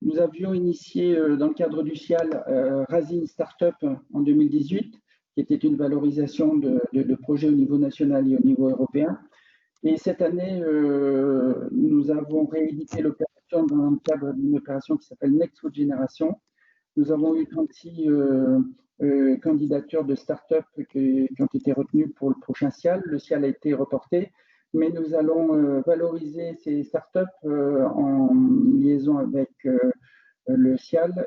D: Nous avions initié dans le cadre du CIAL Razine Startup en 2018, qui était une valorisation de projets au niveau national et au niveau européen. Et cette année, nous avons réédité l'opération dans le cadre d'une opération qui s'appelle Next Food Generation. Nous avons eu 36 candidatures de start-up qui ont été retenues pour le prochain CIAL. Le CIAL a été reporté, mais nous allons valoriser ces start-up en liaison avec le CIAL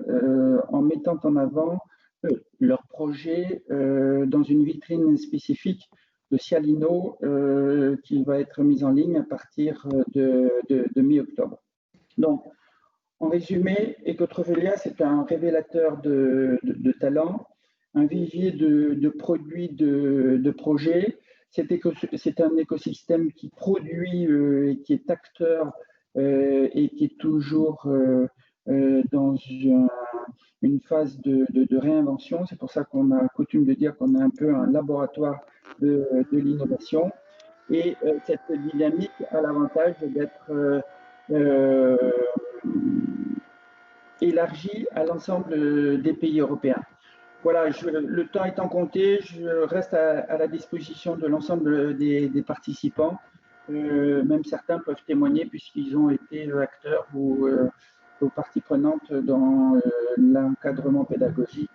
D: en mettant en avant leurs projets dans une vitrine spécifique de Cialino qui va être mise en ligne à partir de mi-octobre. Donc, en résumé, Ecotrophelia, c'est un révélateur de talents, un vivier de produits, de projets. C'est un écosystème qui produit et qui est acteur et qui est toujours dans une phase de réinvention. C'est pour ça qu'on a coutume de dire qu'on est un peu un laboratoire de l'innovation. Et cette dynamique a l'avantage d'être élargie à l'ensemble des pays européens. Voilà, le temps étant compté, je reste à la disposition de l'ensemble des participants. Même certains peuvent témoigner puisqu'ils ont été acteurs ou parties prenantes dans l'encadrement pédagogique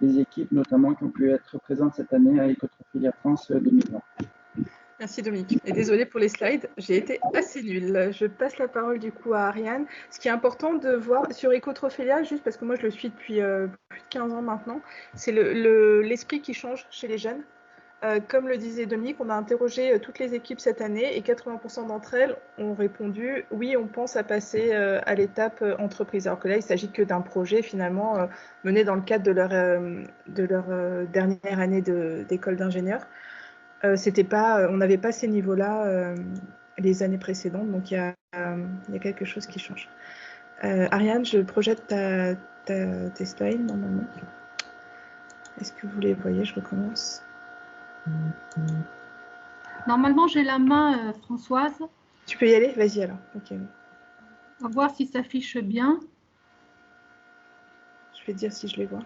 D: des équipes, notamment qui ont pu être présentes cette année à Ecotrophilia France 2020.
A: Merci Dominique. Et désolée pour les slides, j'ai été assez nulle. Je passe la parole du coup à Ariane. Ce qui est important de voir sur Ecotrophilia, juste parce que moi je le suis depuis plus de 15 ans maintenant, c'est l'esprit qui change chez les jeunes. Comme le disait Dominique, on a interrogé toutes les équipes cette année et 80% d'entre elles ont répondu « oui, on pense à passer à l'étape entreprise ». Alors que là, il ne s'agit que d'un projet finalement mené dans le cadre de leur dernière année d'école d'ingénieur. On n'avait pas ces niveaux-là les années précédentes, donc il y a quelque chose qui change. Ariane, je projette tes slides normalement. Est-ce que vous les voyez? Je recommence.
E: Normalement, j'ai la main, Françoise.
A: Tu peux y aller? Vas-y alors. Okay.
E: On va voir si ça affiche bien.
A: Je vais te dire si je les vois.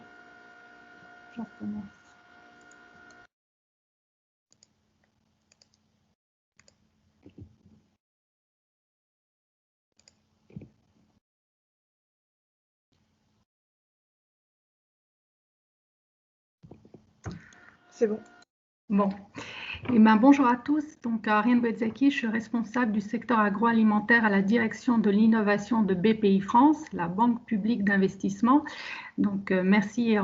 E: Je recommence.
A: C'est bon.
E: Bon. Eh bien, bonjour à tous. Donc, Ariane Bouedzaki, je suis responsable du secteur agroalimentaire à la direction de l'innovation de BPI France, la Banque publique d'investissement. Donc, merci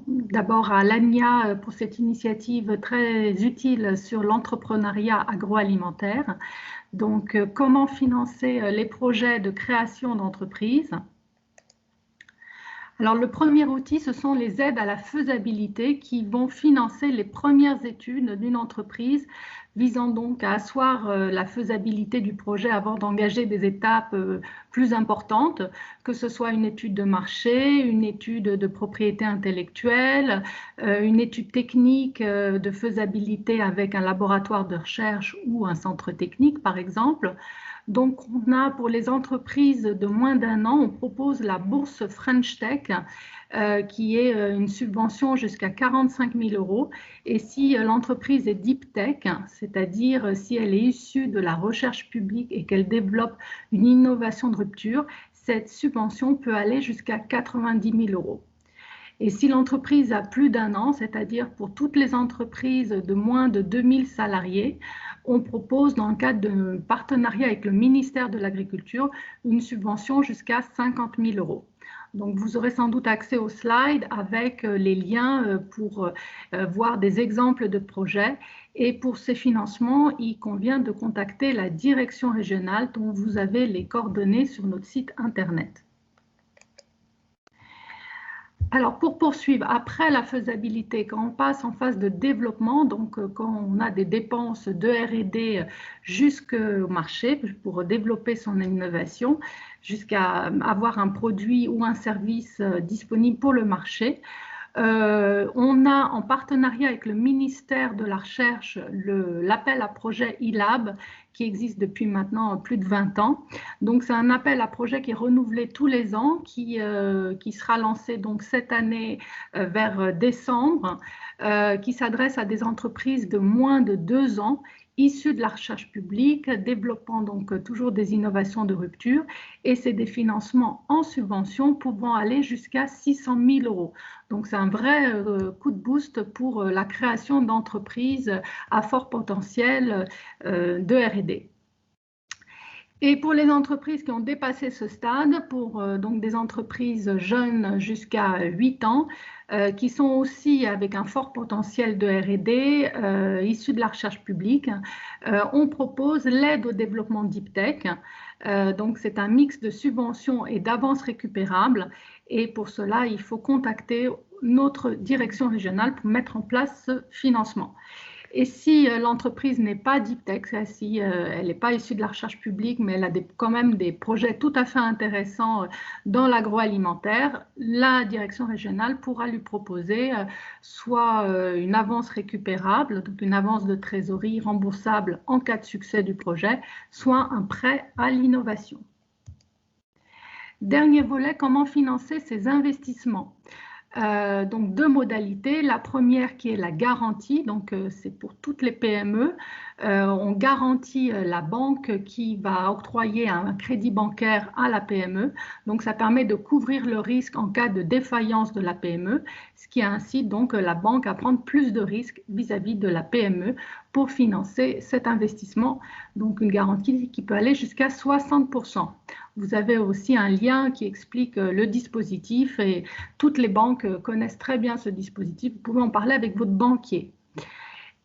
E: d'abord à l'ANIA pour cette initiative très utile sur l'entrepreneuriat agroalimentaire. Donc, comment financer les projets de création d'entreprises? Alors, le premier outil, ce sont les aides à la faisabilité qui vont financer les premières études d'une entreprise visant donc à asseoir la faisabilité du projet avant d'engager des étapes plus importantes, que ce soit une étude de marché, une étude de propriété intellectuelle, une étude technique de faisabilité avec un laboratoire de recherche ou un centre technique, par exemple. Donc, on a pour les entreprises de moins d'1 an, on propose la bourse French Tech, qui est une subvention jusqu'à 45 000 €. Et si l'entreprise est Deep Tech, c'est-à-dire si elle est issue de la recherche publique et qu'elle développe une innovation de rupture, cette subvention peut aller jusqu'à 90 000 €. Et si l'entreprise a plus d'1 an, c'est-à-dire pour toutes les entreprises de moins de 2000 salariés, on propose dans le cadre de partenariat avec le ministère de l'Agriculture une subvention jusqu'à 50 000 €. Donc vous aurez sans doute accès aux slides avec les liens pour voir des exemples de projets. Et pour ces financements, il convient de contacter la direction régionale dont vous avez les coordonnées sur notre site internet. Alors, pour poursuivre, après la faisabilité, quand on passe en phase de développement, donc quand on a des dépenses de R&D jusqu'au marché pour développer son innovation, jusqu'à avoir un produit ou un service disponible pour le marché, on a en partenariat avec le ministère de la Recherche l'appel à projet e-Lab qui existe depuis maintenant plus de 20 ans. Donc c'est un appel à projet qui est renouvelé tous les ans, qui sera lancé donc cette année vers décembre, qui s'adresse à des entreprises de moins de 2 ans issus de la recherche publique, développant donc toujours des innovations de rupture, et c'est des financements en subvention pouvant aller jusqu'à 600 000 €. Donc c'est un vrai coup de boost pour la création d'entreprises à fort potentiel de R&D. Et pour les entreprises qui ont dépassé ce stade, pour donc des entreprises jeunes jusqu'à 8 ans, qui sont aussi avec un fort potentiel de R&D, issus de la recherche publique, on propose l'aide au développement Deep Tech. Donc c'est un mix de subventions et d'avances récupérables. Et pour cela, il faut contacter notre direction régionale pour mettre en place ce financement. Et si l'entreprise n'est pas deep tech, si elle n'est pas issue de la recherche publique, mais elle a quand même des projets tout à fait intéressants dans l'agroalimentaire, la direction régionale pourra lui proposer soit une avance récupérable, donc une avance de trésorerie remboursable en cas de succès du projet, soit un prêt à l'innovation. Dernier volet, comment financer ces investissements? Donc deux modalités. La première qui est la garantie, donc c'est pour toutes les PME. On garantit la banque qui va octroyer un crédit bancaire à la PME. Donc ça permet de couvrir le risque en cas de défaillance de la PME, ce qui incite donc la banque à prendre plus de risques vis-à-vis de la PME pour financer cet investissement. Donc une garantie qui peut aller jusqu'à 60%. Vous avez aussi un lien qui explique le dispositif et toutes les banques connaissent très bien ce dispositif. Vous pouvez en parler avec votre banquier.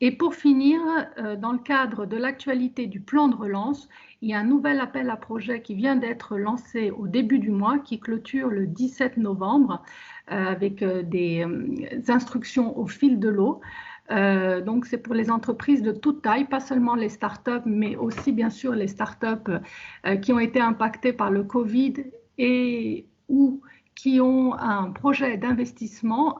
E: Et pour finir, dans le cadre de l'actualité du plan de relance, il y a un nouvel appel à projet qui vient d'être lancé au début du mois, qui clôture le 17 novembre avec des instructions au fil de l'eau. Donc c'est pour les entreprises de toute taille, pas seulement les startups, mais aussi bien sûr les startups qui ont été impactées par le Covid et ou qui ont un projet d'investissement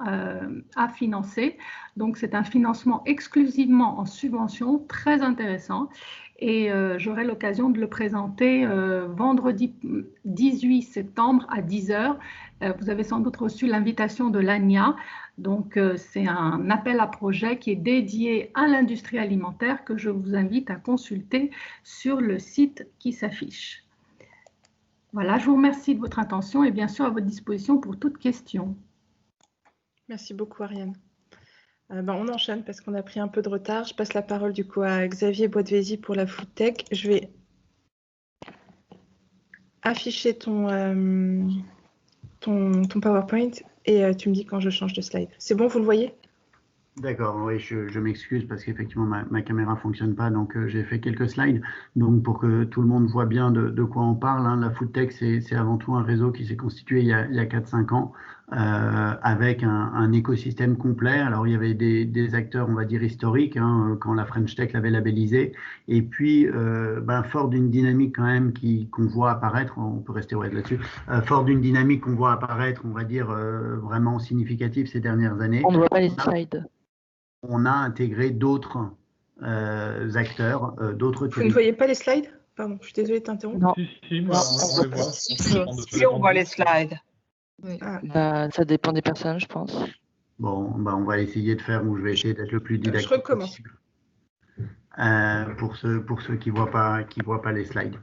E: à financer. Donc c'est un financement exclusivement en subvention, très intéressant. Et j'aurai l'occasion de le présenter vendredi 18 septembre à 10h. Vous avez sans doute reçu l'invitation de l'ANIA. Donc, c'est un appel à projet qui est dédié à l'industrie alimentaire que je vous invite à consulter sur le site qui s'affiche. Voilà, je vous remercie de votre attention et bien sûr à votre disposition pour toute question.
A: Merci beaucoup, Ariane. On enchaîne parce qu'on a pris un peu de retard. Je passe la parole du coup à Xavier Boisdevésy pour la Food Tech. Je vais afficher ton PowerPoint et tu me dis quand je change de slide. C'est bon, vous le voyez?
F: D'accord, oui, je m'excuse parce qu'effectivement ma caméra ne fonctionne pas, donc j'ai fait quelques slides. Donc pour que tout le monde voit bien de quoi on parle, hein, la Food Tech, c'est avant tout un réseau qui s'est constitué il y a 4-5 ans avec un écosystème complet. Alors il y avait des acteurs, on va dire, historiques, hein, quand la French Tech l'avait labellisé. Et puis, fort d'une dynamique quand même qu'on voit apparaître, on peut rester là-dessus, fort d'une dynamique qu'on voit apparaître, on va dire, vraiment significative ces dernières années.
G: On ne voit pas les slides.
F: On a intégré d'autres acteurs, d'autres...
A: Vous ne voyez pas les slides? Pardon, je suis désolée de t'interrompre.
G: Non.
H: Si, moi, on les voit.
I: Si, on voit les slides.
G: Oui. Ça dépend des personnes, je pense.
F: Bon, on va essayer de faire, ou je vais essayer d'être le plus didactique
A: je recommence.
F: possible. Pour ceux qui voient pas les slides.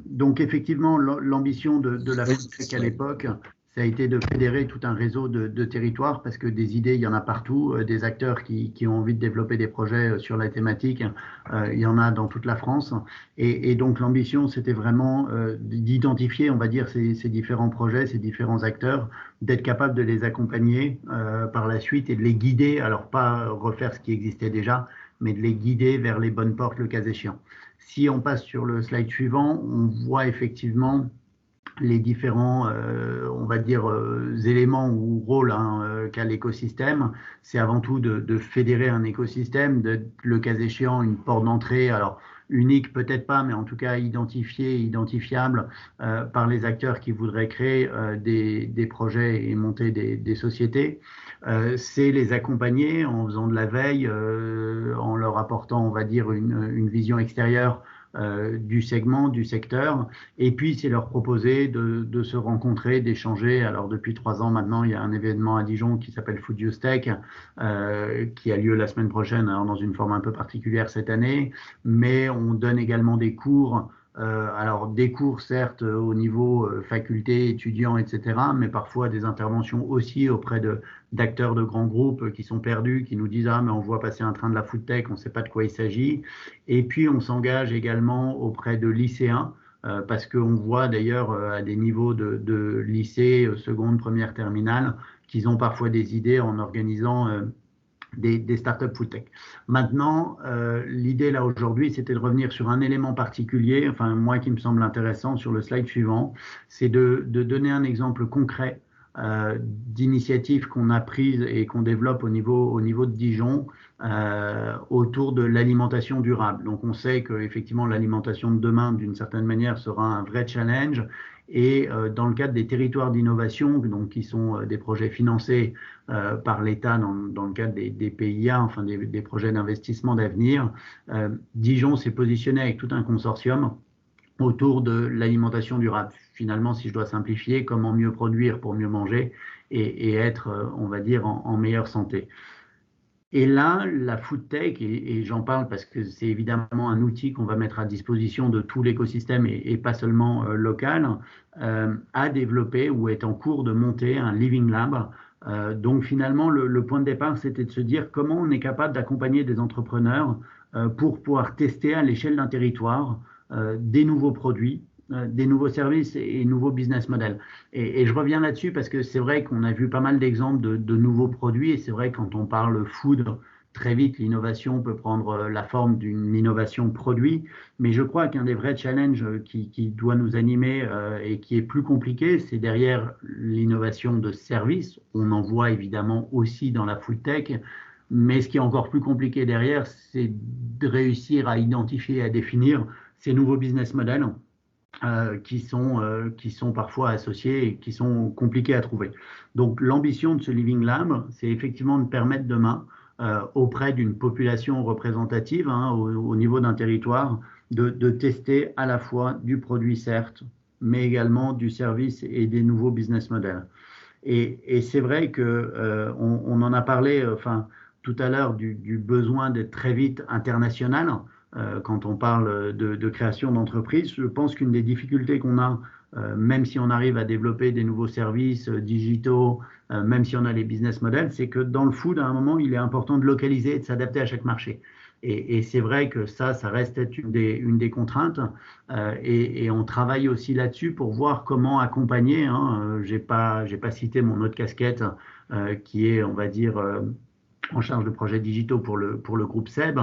F: Donc effectivement, l'ambition de la Food Tech à l'époque, ça a été de fédérer tout un réseau de territoires parce que des idées, il y en a partout, des acteurs qui ont envie de développer des projets sur la thématique, il y en a dans toute la France. Et donc l'ambition, c'était vraiment d'identifier, on va dire, ces différents projets, ces différents acteurs, d'être capable de les accompagner par la suite et de les guider, alors pas refaire ce qui existait déjà, mais de les guider vers les bonnes portes le cas échéant. Si on passe sur le slide suivant, on voit effectivement les différents, on va dire, éléments ou rôles qu'a l'écosystème. C'est avant tout de fédérer un écosystème, le cas échéant, une porte d'entrée, alors unique peut-être pas, mais en tout cas identifiable par les acteurs qui voudraient créer des projets et monter des sociétés. C'est les accompagner en faisant de la veille, en leur apportant, on va dire, une vision extérieure du segment, du secteur, et puis c'est leur proposer de se rencontrer, d'échanger. Alors depuis 3 ans maintenant, il y a un événement à Dijon qui s'appelle Food Use Tech, qui a lieu la semaine prochaine, alors dans une forme un peu particulière cette année, mais on donne également des cours. Alors des cours certes au niveau faculté, étudiants, etc., mais parfois des interventions aussi auprès d'acteurs de grands groupes qui sont perdus, qui nous disent « Ah, mais on voit passer un train de la Food Tech, on ne sait pas de quoi il s'agit ». Et puis on s'engage également auprès de lycéens, parce qu'on voit d'ailleurs à des niveaux de lycée, seconde, première, terminale, qu'ils ont parfois des idées en organisant des startups Food Tech. Maintenant, l'idée là aujourd'hui, c'était de revenir sur un élément particulier, enfin moi qui me semble intéressant sur le slide suivant, c'est de donner un exemple concret d'initiatives qu'on a prises et qu'on développe au niveau de Dijon autour de l'alimentation durable. Donc on sait qu'effectivement l'alimentation de demain, d'une certaine manière, sera un vrai challenge. Et dans le cadre des territoires d'innovation, donc qui sont des projets financés par l'État dans le cadre des PIA, enfin des projets d'investissement d'avenir, Dijon s'est positionné avec tout un consortium autour de l'alimentation durable. Finalement, si je dois simplifier, comment mieux produire pour mieux manger et être, on va dire, en meilleure santé. Et là, la food tech, et j'en parle parce que c'est évidemment un outil qu'on va mettre à disposition de tout l'écosystème et pas seulement local, a développé ou est en cours de monter un Living Lab. Donc finalement, le point de départ, c'était de se dire comment on est capable d'accompagner des entrepreneurs pour pouvoir tester à l'échelle d'un territoire des nouveaux produits, des nouveaux services et nouveaux business models. Et je reviens là-dessus parce que c'est vrai qu'on a vu pas mal d'exemples de nouveaux produits, et c'est vrai que quand on parle food, très vite l'innovation peut prendre la forme d'une innovation produit, mais je crois qu'un des vrais challenges qui doit nous animer et qui est plus compliqué, c'est derrière l'innovation de service. On en voit évidemment aussi dans la food tech, mais ce qui est encore plus compliqué derrière, c'est de réussir à identifier et à définir ces nouveaux business models qui sont parfois associés et qui sont compliqués à trouver. Donc l'ambition de ce Living Lab, c'est effectivement de permettre demain, auprès d'une population représentative, au niveau d'un territoire, de tester à la fois du produit certes, mais également du service et des nouveaux business models. Et c'est vrai qu'on en a parlé tout à l'heure du besoin d'être très vite international. Quand on parle de création d'entreprise, je pense qu'une des difficultés qu'on a, même si on arrive à développer des nouveaux services digitaux, même si on a les business models, c'est que dans le food, à un moment, il est important de localiser et de s'adapter à chaque marché. Et c'est vrai que ça reste une des contraintes. Et on travaille aussi là-dessus pour voir comment accompagner. J'ai pas cité mon autre casquette qui est, on va dire, en charge de projets digitaux pour le groupe SEB,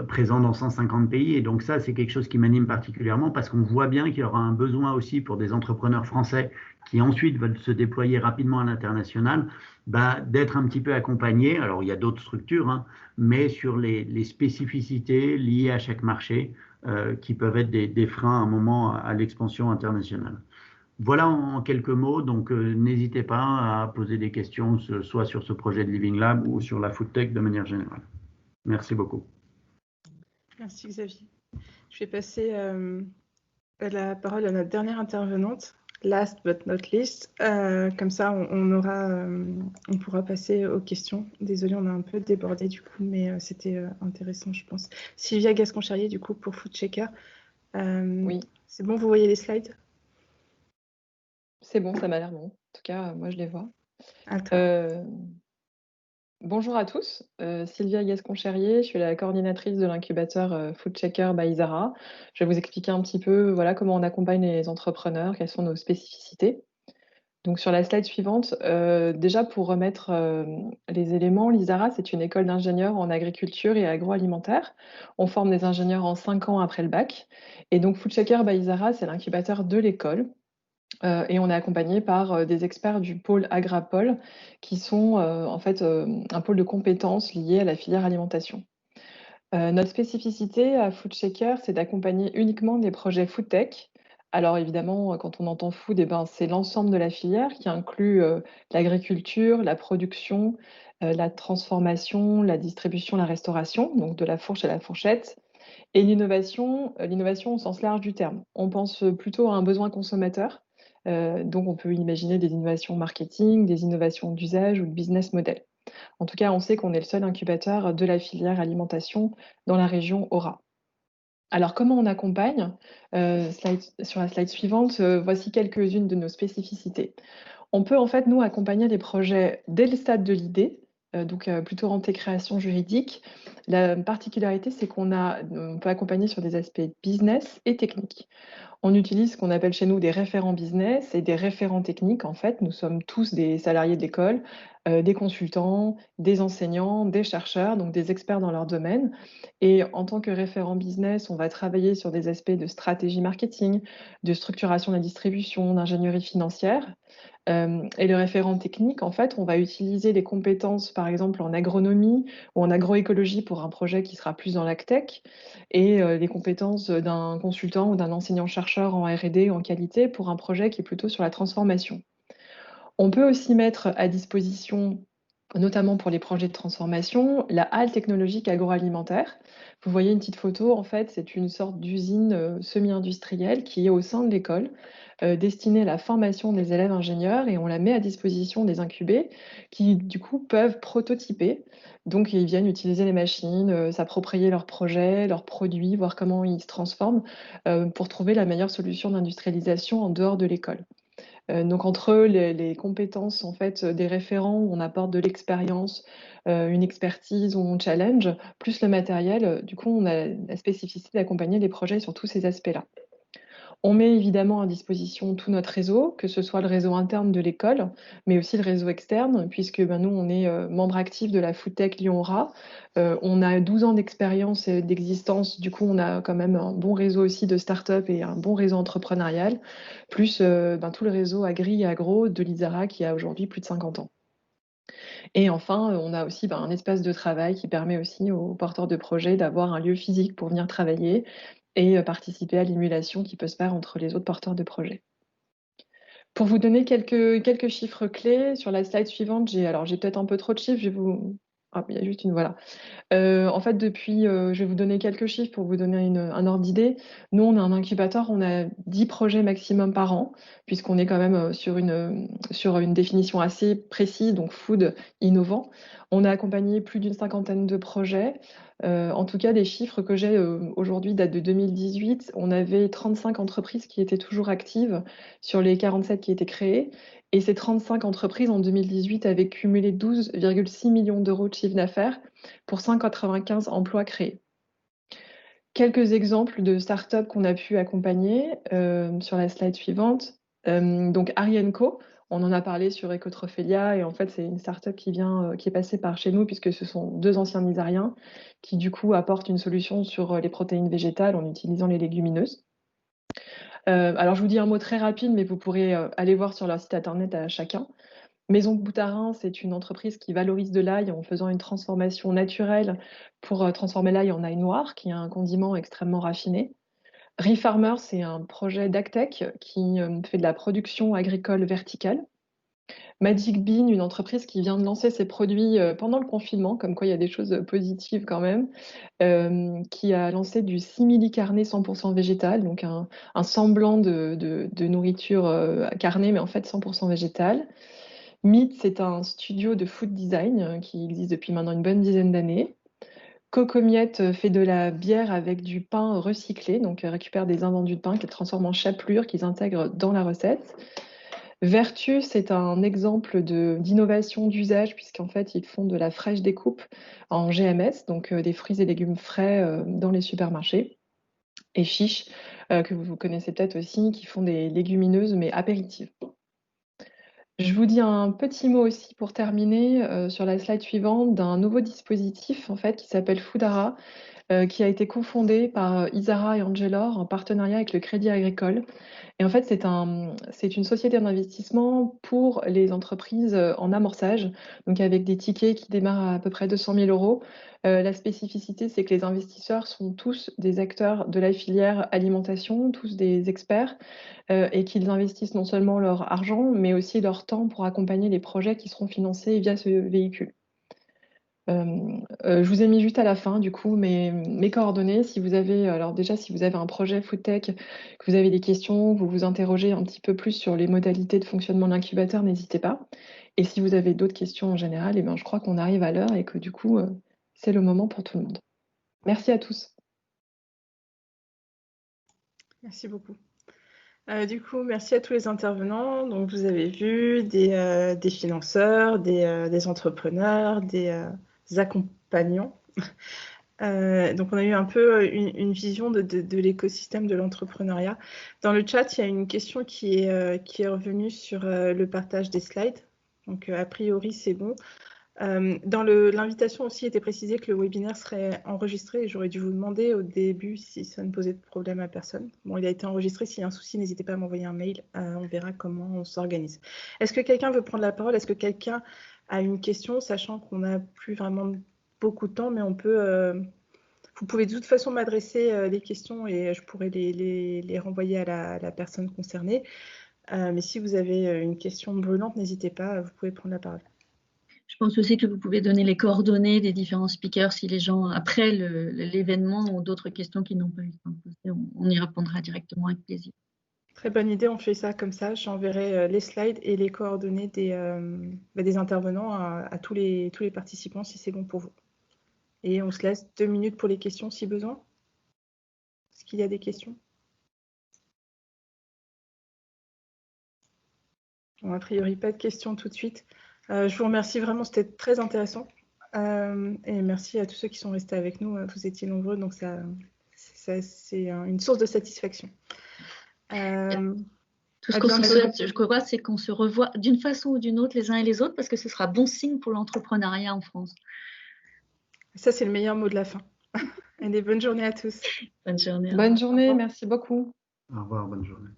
F: présent dans 150 pays. Et donc ça, c'est quelque chose qui m'anime particulièrement parce qu'on voit bien qu'il y aura un besoin aussi pour des entrepreneurs français qui ensuite veulent se déployer rapidement à l'international, d'être un petit peu accompagnés. Alors il y a d'autres structures, mais sur les spécificités liées à chaque marché qui peuvent être des freins à un moment à l'expansion internationale. Voilà en quelques mots, donc n'hésitez pas à poser des questions, soit sur ce projet de Living Lab ou sur la food tech de manière générale. Merci beaucoup.
A: Merci Xavier. Je vais passer la parole à notre dernière intervenante, last but not least. Comme ça, on pourra passer aux questions. Désolée, on a un peu débordé du coup, mais c'était intéressant, je pense. Sylvia Gascon-Charrier, du coup, pour Food Checker.
H: Oui.
A: C'est bon, vous voyez les slides?
H: C'est bon, ça m'a l'air bon. En tout cas, moi, je les vois.
A: Ah,
H: Bonjour à tous. Sylvia Gascon-Charrier, je suis la coordinatrice de l'incubateur Food Checker by Zara. Je vais vous expliquer un petit peu comment on accompagne les entrepreneurs, quelles sont nos spécificités. Donc, sur la slide suivante, déjà pour remettre les éléments, l'ISARA, c'est une école d'ingénieurs en agriculture et agroalimentaire. On forme des ingénieurs en 5 ans après le bac. Et donc, Food Checker by Zara, c'est l'incubateur de l'école. Et on est accompagné par des experts du pôle Agrapol, qui sont en fait un pôle de compétences lié à la filière alimentation. Notre spécificité à Food Checker, c'est d'accompagner uniquement des projets food tech. Alors évidemment, quand on entend food, c'est l'ensemble de la filière qui inclut l'agriculture, la production, la transformation, la distribution, la restauration, donc de la fourche à la fourchette, et l'innovation au sens large du terme. On pense plutôt à un besoin consommateur. Donc, on peut imaginer des innovations marketing, des innovations d'usage ou de business model. En tout cas, on sait qu'on est le seul incubateur de la filière alimentation dans la région Aura. Alors, comment on accompagne sur la slide suivante, voici quelques-unes de nos spécificités. On peut en fait, nous, accompagner des projets dès le stade de l'idée, donc plutôt orienté création juridique, La particularité, c'est on peut accompagner sur des aspects business et techniques. On utilise ce qu'on appelle chez nous des référents business et des référents techniques. En fait, nous sommes tous des salariés de l'école, des consultants, des enseignants, des chercheurs, donc des experts dans leur domaine. Et en tant que référent business, on va travailler sur des aspects de stratégie marketing, de structuration de la distribution, d'ingénierie financière. Et le référent technique, en fait, on va utiliser les compétences, par exemple, en agronomie ou en agroécologie pour un projet qui sera plus dans l'agtech, et les compétences d'un consultant ou d'un enseignant-chercheur en R&D ou en qualité pour un projet qui est plutôt sur la transformation. On peut aussi mettre à disposition, notamment pour les projets de transformation, la halle technologique agroalimentaire. Vous voyez une petite photo, en fait, c'est une sorte d'usine semi-industrielle qui est au sein de l'école, destinée à la formation des élèves ingénieurs, et on la met à disposition des incubés qui, du coup, peuvent prototyper. Donc, ils viennent utiliser les machines, s'approprier leurs projets, leurs produits, voir comment ils se transforment pour trouver la meilleure solution d'industrialisation en dehors de l'école. Donc entre les compétences en fait des référents où on apporte de l'expérience, une expertise où on challenge, plus le matériel, du coup on a la spécificité d'accompagner les projets sur tous ces aspects-là. On met évidemment à disposition tout notre réseau, que ce soit le réseau interne de l'école, mais aussi le réseau externe, puisque nous, on est membre actif de la Foodtech Lyon-Ora. On a 12 ans d'expérience et d'existence, du coup, on a quand même un bon réseau aussi de start-up et un bon réseau entrepreneurial, plus tout le réseau agri et agro de l'ISARA qui a aujourd'hui plus de 50 ans. Et enfin, on a aussi un espace de travail qui permet aussi aux porteurs de projets d'avoir un lieu physique pour venir travailler et participer à l'émulation qui peut se faire entre les autres porteurs de projets. Pour vous donner quelques chiffres clés, sur la slide suivante, j'ai peut-être un peu trop de chiffres, je vais vous... Ah, il y a juste une, voilà. En fait, je vais vous donner quelques chiffres pour vous donner un ordre d'idée. Nous, on a un incubateur, on a 10 projets maximum par an, puisqu'on est quand même sur une définition assez précise, donc food innovant. On a accompagné plus d'une 50aine de projets. En tout cas, les chiffres que j'ai aujourd'hui datent de 2018. On avait 35 entreprises qui étaient toujours actives sur les 47 qui étaient créées. Et ces 35 entreprises en 2018 avaient cumulé 12,6 millions d'euros de chiffre d'affaires pour 195 emplois créés. Quelques exemples de startups qu'on a pu accompagner sur la slide suivante. Donc Arienco, on en a parlé sur Ecotrophelia, et en fait c'est une startup qui est passée par chez nous, puisque ce sont 2 anciens Isariens qui du coup apportent une solution sur les protéines végétales en utilisant les légumineuses. Alors je vous dis un mot très rapide, mais vous pourrez aller voir sur leur site internet à chacun. Maison Boutarin, c'est une entreprise qui valorise de l'ail en faisant une transformation naturelle pour transformer l'ail en ail noir, qui est un condiment extrêmement raffiné. Refarmer, c'est un projet d'agtech qui fait de la production agricole verticale. Magic Bean, une entreprise qui vient de lancer ses produits pendant le confinement, comme quoi il y a des choses positives quand même, qui a lancé du simili carné 100% végétal, donc un semblant de nourriture carnée, mais en fait 100% végétale. Meet, c'est un studio de food design qui existe depuis maintenant une bonne dizaine d'années. Cocomiette fait de la bière avec du pain recyclé, donc récupère des invendus de pain qu'ils transforment en chapelure qu'ils intègrent dans la recette. Vertu, c'est un exemple d'innovation d'usage, puisqu'en fait, ils font de la fraîche découpe en GMS, donc des fruits et légumes frais dans les supermarchés. Et Chiche, que vous connaissez peut-être aussi, qui font des légumineuses, mais apéritives. Je vous dis un petit mot aussi pour terminer sur la slide suivante d'un nouveau dispositif en fait qui s'appelle Foodara, qui a été cofondé par Isara et Angelor en partenariat avec le Crédit Agricole. Et en fait, c'est une société d'investissement pour les entreprises en amorçage, donc avec des tickets qui démarrent à peu près 200 000 euros. La spécificité, c'est que les investisseurs sont tous des acteurs de la filière alimentation, tous des experts, et qu'ils investissent non seulement leur argent, mais aussi leur temps pour accompagner les projets qui seront financés via ce véhicule. Je vous ai mis juste à la fin du coup mes coordonnées. Si vous avez un projet Foodtech, que vous avez des questions, vous vous interrogez un petit peu plus sur les modalités de fonctionnement de l'incubateur, n'hésitez pas. Et si vous avez d'autres questions en général, je crois qu'on arrive à l'heure et que du coup c'est le moment pour tout le monde. Merci à tous.
A: Merci beaucoup. Du coup, merci à tous les intervenants. Donc, vous avez vu des financeurs, des entrepreneurs, des accompagnants. Donc, on a eu un peu une vision de l'écosystème de l'entrepreneuriat. Dans le chat, il y a une question qui est revenue sur le partage des slides. Donc, a priori, c'est bon. Dans l'invitation aussi était précisé que le webinaire serait enregistré et j'aurais dû vous demander au début si ça ne posait de problème à personne. Bon, il a été enregistré. S'il y a un souci, n'hésitez pas à m'envoyer un mail. On verra comment on s'organise. Est-ce que quelqu'un veut prendre la parole? Est-ce que quelqu'un a une question, sachant qu'on n'a plus vraiment beaucoup de temps, mais on peut... vous pouvez de toute façon m'adresser les questions et je pourrai les renvoyer à la personne concernée. Mais si vous avez une question brûlante, n'hésitez pas, vous pouvez prendre la parole.
B: Je pense aussi que vous pouvez donner les coordonnées des différents speakers si les gens, après l'événement, ont d'autres questions qu'ils n'ont pas eu le temps de poser. On y répondra directement avec plaisir.
A: Très bonne idée, on fait ça comme ça. J'enverrai les slides et les coordonnées des intervenants à tous les participants si c'est bon pour vous. Et on se laisse 2 minutes pour les questions si besoin. Est-ce qu'il y a des questions? Bon, a priori, pas de questions tout de suite. Je vous remercie vraiment, c'était très intéressant. Et merci à tous ceux qui sont restés avec nous. Vous étiez nombreux, donc ça c'est une source de satisfaction.
B: Tout ce qu'on se souhaite, je crois, c'est qu'on se revoit d'une façon ou d'une autre les uns et les autres parce que ce sera bon signe pour l'entrepreneuriat en France.
A: Ça, c'est le meilleur mot de la fin. Allez, bonne journée à tous.
B: Bonne journée.
H: Bonne journée, merci beaucoup.
F: Au revoir, bonne journée.